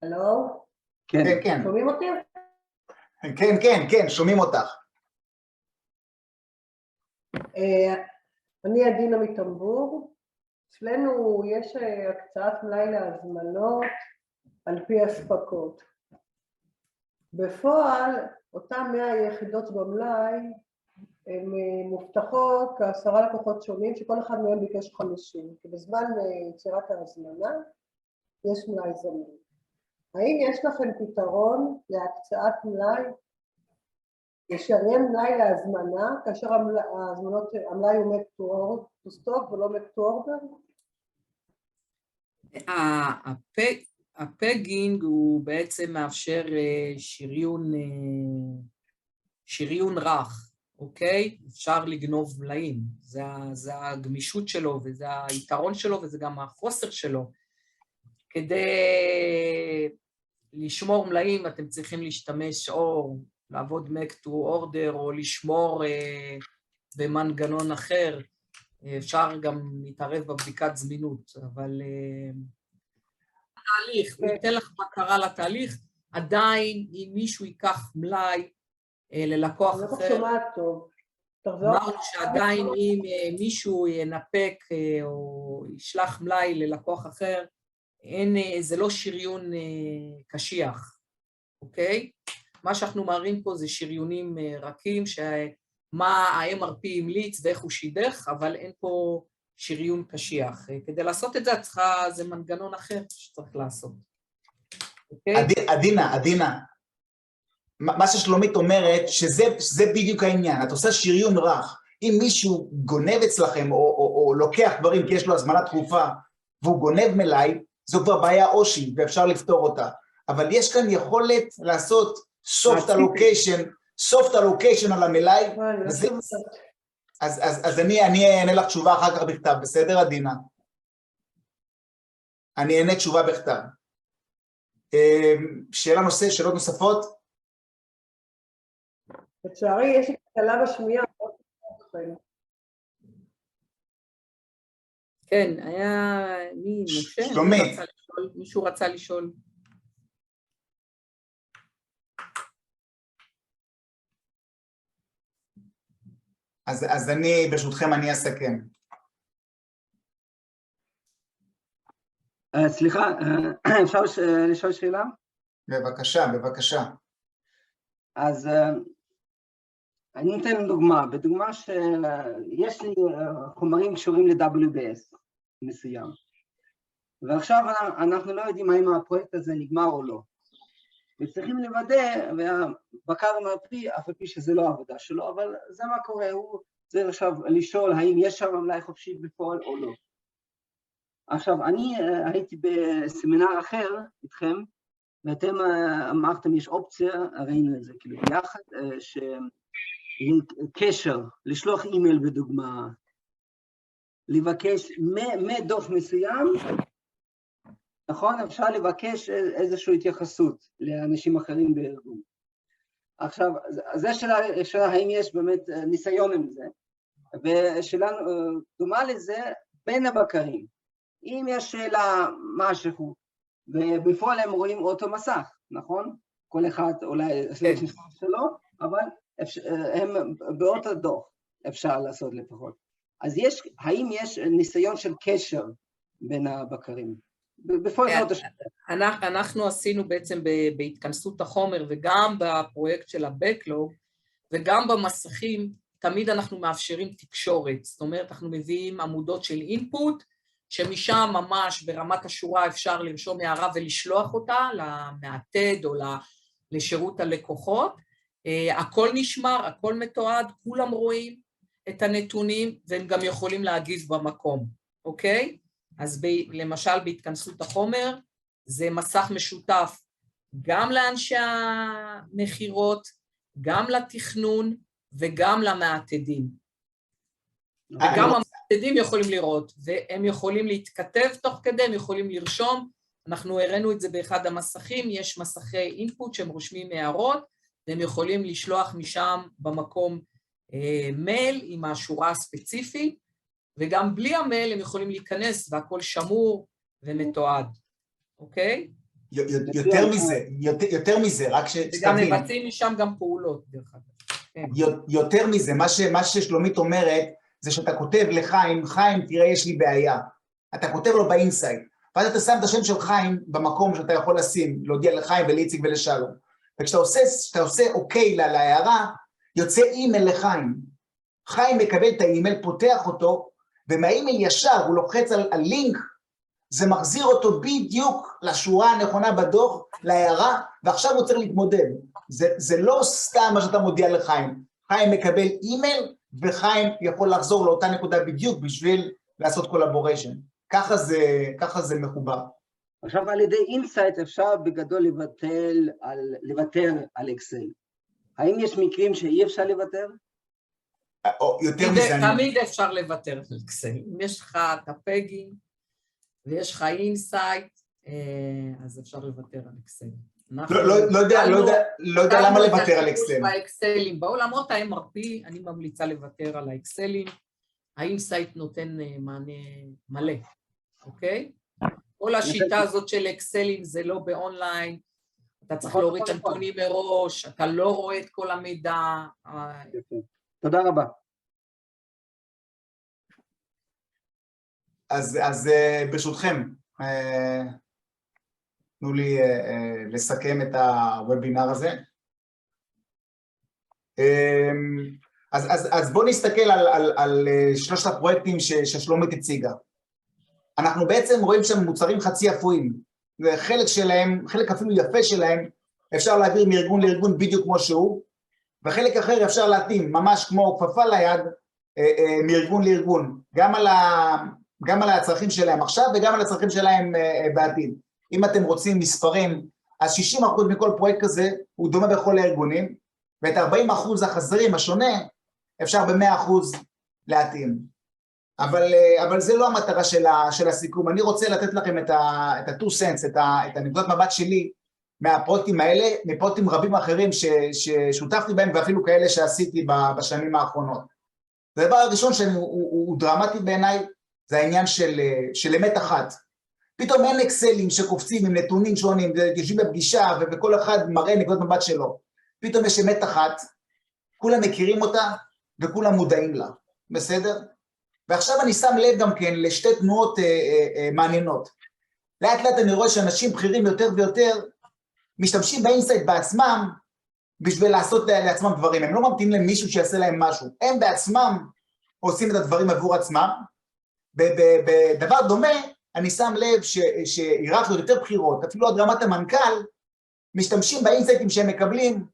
[SPEAKER 5] הלו?
[SPEAKER 1] כן, כן.
[SPEAKER 5] שומעים אותי?
[SPEAKER 1] כן, שומעים אותך.
[SPEAKER 5] אני עדינה מטמבור. אצלנו יש הקצאת מלאי להזמנות על פי הספקות. בפועל, אותם 100 יחידות במלאי, הן מובטחות כ10 לקוחות שונים, שכל אחד מהם ביקש 50, כי בזמן יצירת ההזמנה יש מלאי זמין. האם יש לכם פתרון להקצאת מלאי, לשריין מלאי להזמנה, כאשר המלאי הוא make to stock ולא make to order?
[SPEAKER 2] הפגינג הוא בעצם מאפשר שריון רך, אוקיי? אפשר לגנוב מלאים, זה הגמישות שלו וזה היתרון שלו וזה גם החוסר שלו. כדי לשמור מלאים אתם צריכים להשתמש או לעבוד make to order או לשמור במנגנון אחר, אפשר גם להתערב בבדיקת זמינות, אבל התהליך, הוא ייתן לך בקרה לתהליך, עדיין אם מישהו ייקח מלאי ללקוח אחר,
[SPEAKER 5] אני לא שומעת טוב.
[SPEAKER 2] אמרנו שעדיין אם מישהו ינפק או ישלח מלאי ללקוח אחר, זה לא שריון קשיח, אוקיי? מה שאנחנו מראים פה זה שריונים רכים, מה ה-MRP המליץ ואיך הוא שידך, אבל אין פה שריון קשיח. כדי לעשות את זה, זה מנגנון אחר שצריך לעשות. אוקיי?
[SPEAKER 1] עדינה, מה ששלומית אומרת, שזה בדיוק העניין, את עושה שריון רך. אם מישהו גונב אצלכם או לוקח דברים כי יש לו הזמנה דחופה, והוא גונב מלאי, זו כבר בעיה אושי, ואפשר לפתור אותה. אבל יש כאן יכולת לעשות soft allocation על המלאי, אז אני אענה לך תשובה אחר כך בכתב, בסדר עדינה? אני אענה תשובה בכתב. שאלות נוספות?
[SPEAKER 5] לצערי, יש לי קלה בשמיעה.
[SPEAKER 2] כן, היה משה,
[SPEAKER 1] שלומית.
[SPEAKER 2] מישהו רצה לשאול.
[SPEAKER 1] אז אני, ברשותכם, אני אסכם.
[SPEAKER 4] סליחה, אפשר לשאול שאלה?
[SPEAKER 1] בבקשה, בבקשה.
[SPEAKER 4] אז אני אתן דוגמה, בדוגמה שיש לי חומרים קשורים ל-WBS מסוים, ועכשיו אנחנו לא יודעים האם הפרויקט הזה נגמר או לא, וצריכים לוודא, והבקר מרפי, אף על פי שזה לא העבודה שלו, אבל זה מה קורה, הוא צריך עכשיו לשאול האם יש שם מלאי חופשי בפועל או לא. עכשיו, אני הייתי בסמינר אחר איתכם, ואתם אמרתם, יש אופציה, ראינו את זה כאילו ביחד, קשר, לשלוח אימייל בדוגמה, לבקש מדוח מסוים, נכון? אפשר לבקש איזושהי התייחסות לאנשים אחרים בארגון. עכשיו, זה שאלה האם יש באמת ניסיון עם זה, ושאלה דומה לזה בין הבקרים. אם יש שאלה משהו, ובפועל הם רואים אותו מסך, נכון? כל אחד אולי שלו, אבל הם באותו דוח אפשר לעשות לפחות. אז האם יש ניסיון של קשר בין הבקרים? בפועל זאת השאלה.
[SPEAKER 2] אנחנו עשינו בעצם בהתכנסות החומר, וגם בפרויקט של ה-Backlog, וגם במסכים, תמיד אנחנו מאפשרים תקשורת. זאת אומרת, אנחנו מביאים עמודות של אינפוט, שמשם ממש ברמת השורה אפשר לרשום הערה ולשלוח אותה למעתד או לשירות הלקוחות. הכל נשמר, הכל מתועד, כולם רואים את הנתונים, והם גם יכולים להגיב במקום, אוקיי? אז למשל בהתכנסות החומר, זה מסך משותף גם לאנשי המחירות, גם לתכנון וגם למעתדים. וגם המעתדים יכולים לראות, והם יכולים להתכתב תוך כדי, הם יכולים לרשום. אנחנו הראינו את זה באחד המסכים, יש מסכי אינפוט שהם רושמים הערות, והם יכולים לשלוח משם במקום מייל עם השורה הספציפית, וגם בלי המייל הם יכולים להיכנס והכל שמור ומתועד, אוקיי?
[SPEAKER 1] יותר מזה, רק שתבין.
[SPEAKER 2] וגם מבצעים משם גם פעולות, דרך אגב.
[SPEAKER 1] יותר מזה, מה ששלומית אומרת, זה שאתה כותב לחיים, חיים, תראה, יש לי בעיה. אתה כותב לו באינסייט, ואז אתה שם את השם של חיים במקום שאתה יכול לשים, להודיע לחיים ולאיציק ולשלום. וכשאתה עושה אוקיי להערה, יוצא אימייל לחיים. חיים מקבל את האימייל, פותח אותו, ומהאימייל ישר הוא לוחץ על לינק, זה מחזיר אותו בדיוק לשורה הנכונה בדוח, להערה, ועכשיו הוא צריך להתמודד. זה לא סתם מה שאתה מודיע לחיים. חיים מקבל אימייל, וחיים יכול לחזור לאותה נקודה בדיוק בשביל לעשות קולבוריישן. ככה זה מחובר.
[SPEAKER 4] עכשיו על ידי אינסייט אפשר בגדול לוותר על אקסל. האם יש מקרים שאי אפשר לוותר?
[SPEAKER 1] יותר מזה.
[SPEAKER 2] תמיד אפשר לוותר על אקסל. אם יש לך את הפגים ויש לך אינסייט, אז אפשר לוותר על אקסל.
[SPEAKER 1] לא יודע למה לוותר על אקסל.
[SPEAKER 2] באקסלים, בעולמות ה-MRP אני ממליצה לוותר על האקסלים, האינסייט נותן מענה מלא, אוקיי? כל השיטה הזאת של אקסלים זה לא באונליין, אתה צריך להוריד את הנתונים מראש, אתה לא רואה את כל המידע.
[SPEAKER 4] תודה רבה.
[SPEAKER 1] אז ברשותכם, תנו לי לסכם את הוובינר הזה. אז בואו נסתכל על שלושת הפרויקטים ששלומית הציגה. אנחנו בעצם רואים שם מוצרים חצי אפויים, וחלק שלהם, חלק אפילו יפה שלהם, אפשר להעביר מארגון לארגון בדיוק כמו שהוא, וחלק אחר אפשר להתאים, ממש כמו כפפה ליד, מארגון לארגון, גם על הצרכים שלהם עכשיו וגם על הצרכים שלהם בעתיד. אם אתם רוצים מספרים, אז 60% מכל פרויקט כזה הוא דומה בכל הארגונים, ואת 40% החזרים השונה אפשר ב100% להתאים. אבל זה לא המטרה של הסיכום. אני רוצה לתת לכם את ה-2 cents, את הנקודות מבט שלי מהפרויקטים האלה, מפרויקטים רבים אחרים ששותפתי בהם, ואפילו כאלה שעשיתי בשנים האחרונות. הדבר הראשון שהוא דרמטי בעיניי, זה העניין של אמת אחת. פתאום אין אקסלים שקופצים עם נתונים שונים, יושבים בפגישה וכל אחד מראה נקודות מבט שלו. פתאום יש אמת אחת, כולם מכירים אותה, וכולם מודעים לה, בסדר? ועכשיו אני שם לב גם כן לשתי תנועות מעניינות. לאט לאט אני רואה שאנשים בכירים יותר ויותר משתמשים באינסייט בעצמם בשביל לעשות לעצמם דברים. הם לא ממתינים למישהו שיעשה להם משהו. הם בעצמם עושים את הדברים עבור עצמם. בדבר דומה, אני שם לב שהיררכיות יותר בכירות, אפילו עד רמת המנכ"ל, משתמשים באינסייטים שהם מקבלים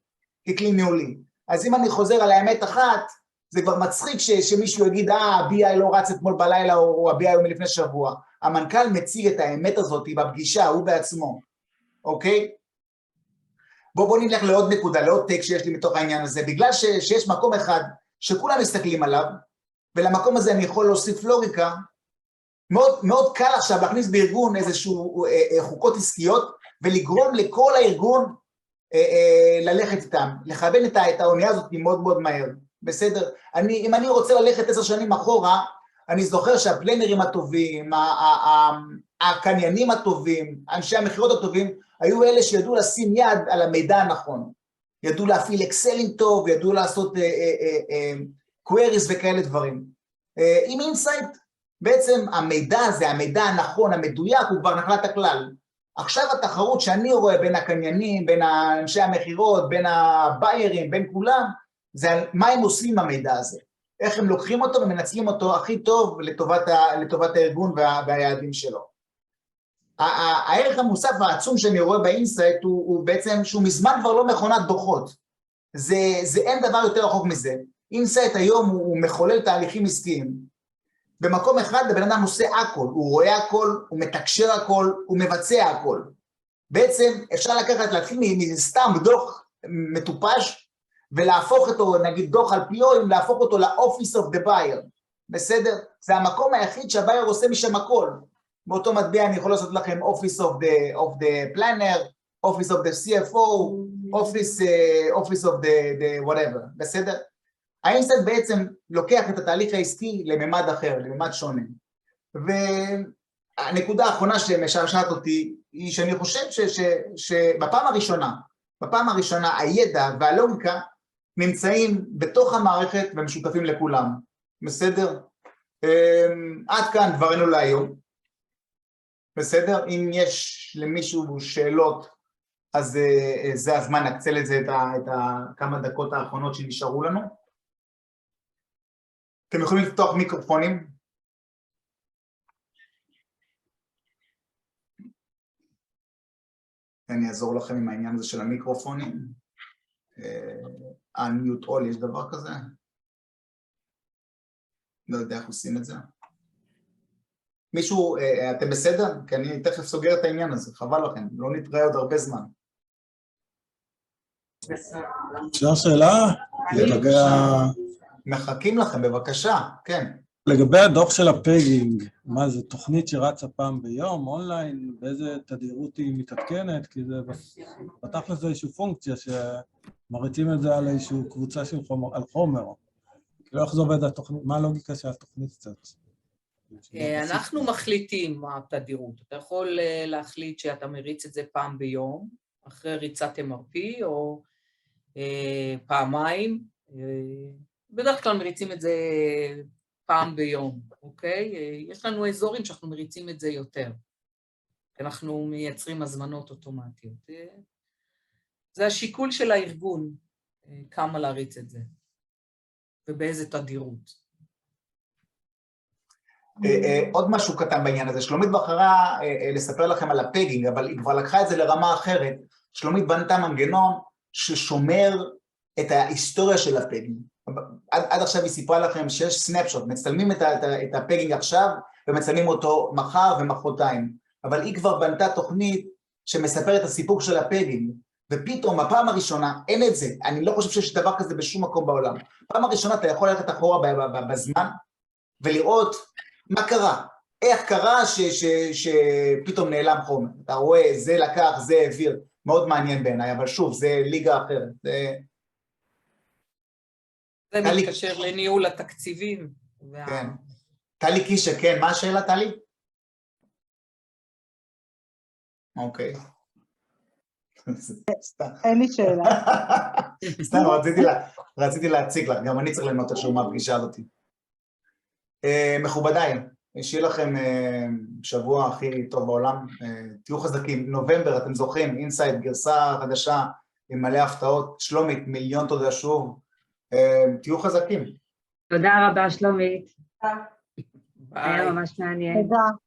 [SPEAKER 1] ככלי ניהולי. אז אם אני חוזר על האמת אחת, זה כבר מצחיק שמישהו יגיד, ה-BI לא רץ אתמול בלילה, או ה-BI הוא מלפני שבוע. המנכ"ל מציג את האמת הזאת בפגישה, הוא בעצמו, אוקיי? בואו נלך לעוד נקודה, לעוד טק שיש לי מתוך העניין הזה, בגלל שיש מקום אחד שכולם מסתכלים עליו, ולמקום הזה אני יכול להוסיף לוגיקה, מאוד, מאוד קל עכשיו להכניס בארגון איזשהו חוקות עסקיות, ולגרום לכל הארגון ללכת איתם, לכוון את האונייה הזאת מאוד מאוד מהר, בסדר? אם אני רוצה ללכת 10 שנים אחורה, אני זוכר שהפלנרים הטובים, הקניינים הטובים, אנשי המחירות הטובים, היו אלה שידעו לשים יד על המידע הנכון, ידעו להפעיל אקסלים טוב, ידעו לעשות queries וכאלה דברים. עם אינסייט, בעצם המידע הזה, המידע הנכון, המדויק, הוא כבר נחלת הכלל. עכשיו התחרות שאני רואה בין הקניינים, בין אנשי המחירות, בין הביירים, בין כולם, זה מה הם עושים עם המידע הזה. איך הם לוקחים אותו ומנצלים אותו הכי טוב לטובת הארגון והיעדים שלו. הערך המוסף העצום שאני רואה באינסייט הוא בעצם שהוא מזמן כבר לא מכונת דוחות. אין דבר יותר רחוק מזה. אינסייט היום הוא מחולל תהליכים עסקיים. במקום אחד הבן אדם עושה הכל, הוא רואה הכל, הוא מתקשר הכל, הוא מבצע הכל. בעצם אפשר להתחיל מסתם דוח מטופש, ולהפוך אותו, נגיד דוח על PO'ים, להפוך אותו ל-Office of the Buyer, בסדר? זה המקום היחיד שהבייר עושה משם הכל. באותו מטבע אני יכול לעשות לכם Office of the Planner, Office of the CFO, Office of the whatever, בסדר? האינסייט בעצם לוקח את התהליך העסקי לממד אחר, לממד שונה. והנקודה האחרונה שמשעשעת אותי, היא שאני חושב בפעם הראשונה הידע והלוגיקה נמצאים בתוך המערכת ומשותפים לכולם. בסדר? עד כאן דברנו להיום. בסדר? אם יש למישהו שאלות, אז זה הזמן, נקצה לזה את כמה דקות האחרונות שנשארו לנו. אתם יכולים לפתוח מיקרופונים? אני אעזור לכם עם העניין הזה של המיקרופונים. unmute all, יש דבר כזה? לא יודע איך עושים את זה. מישהו, אתם בסדר? כי אני תכף סוגר את העניין הזה, חבל לכם, לא נתראה עוד הרבה זמן.
[SPEAKER 6] אפשר שאלה? לגבי
[SPEAKER 1] מחכים לכם, בבקשה, כן.
[SPEAKER 6] לגבי הדוח של הפגינג, מה זה, תוכנית שרצה פעם ביום, אונליין, באיזה תדירות היא מתעדכנת? כי זה פתח לזה איזושהי פונקציה שמריצים את זה על איזושהי קבוצה של חומר. לא איך זה עובד התוכנית, מה הלוגיקה של התוכנית קצת?
[SPEAKER 2] אנחנו מחליטים מה התדירות. אתה יכול להחליט שאתה מריץ את זה פעם ביום, אחרי ריצת MRP, או פעמיים. בדרך כלל מריצים את זה פעם ביום, אוקיי? יש לנו אזורים שאנחנו מריצים את זה יותר. אנחנו מייצרים הזמנות אוטומטיות. זה השיקול של הארגון, כמה להריץ את זה, ובאיזה תדירות.
[SPEAKER 1] עוד משהו קטן בעניין הזה, שלומית בחרה לספר לכם על הפגינג, אבל היא כבר לקחה את זה לרמה אחרת. שלומית בנתה מנגנון ששומר את ההיסטוריה של הפגינג. עד עכשיו היא סיפרה לכם שיש סנאפשוט, מצלמים את הפגינג עכשיו, ומצלמים אותו מחר ומחרתיים. אבל היא כבר בנתה תוכנית שמספרת את הסיפור של הפגינג, ופתאום הפעם הראשונה, אין את זה, אני לא חושב שיש דבר כזה בשום מקום בעולם. פעם הראשונה אתה יכול ללכת אחורה בזמן, ולראות מה קרה, איך קרה שפתאום נעלם חומר. אתה רואה, זה לקח, זה העביר, מאוד מעניין בעיניי, אבל שוב, זה ליגה אחרת.
[SPEAKER 2] זה מתקשר לניהול התקציבים.
[SPEAKER 1] כן. טלי קישה, כן, מה השאלה, טלי? אוקיי. סתם.
[SPEAKER 5] אין לי שאלה.
[SPEAKER 1] סתם, רציתי להציג לך, גם אני צריך ליהנות איכשהו מהפגישה הזאת. מכובדיי, שיהיה לכם שבוע הכי טוב בעולם, תהיו חזקים. נובמבר, אתם זוכרים, אינסייד, גרסה חדשה, עם מלא הפתעות. שלומית, מיליון תודה שוב, תהיו חזקים.
[SPEAKER 7] תודה רבה, שלומית.
[SPEAKER 2] ביי.
[SPEAKER 7] היה ממש מעניין.
[SPEAKER 5] תודה.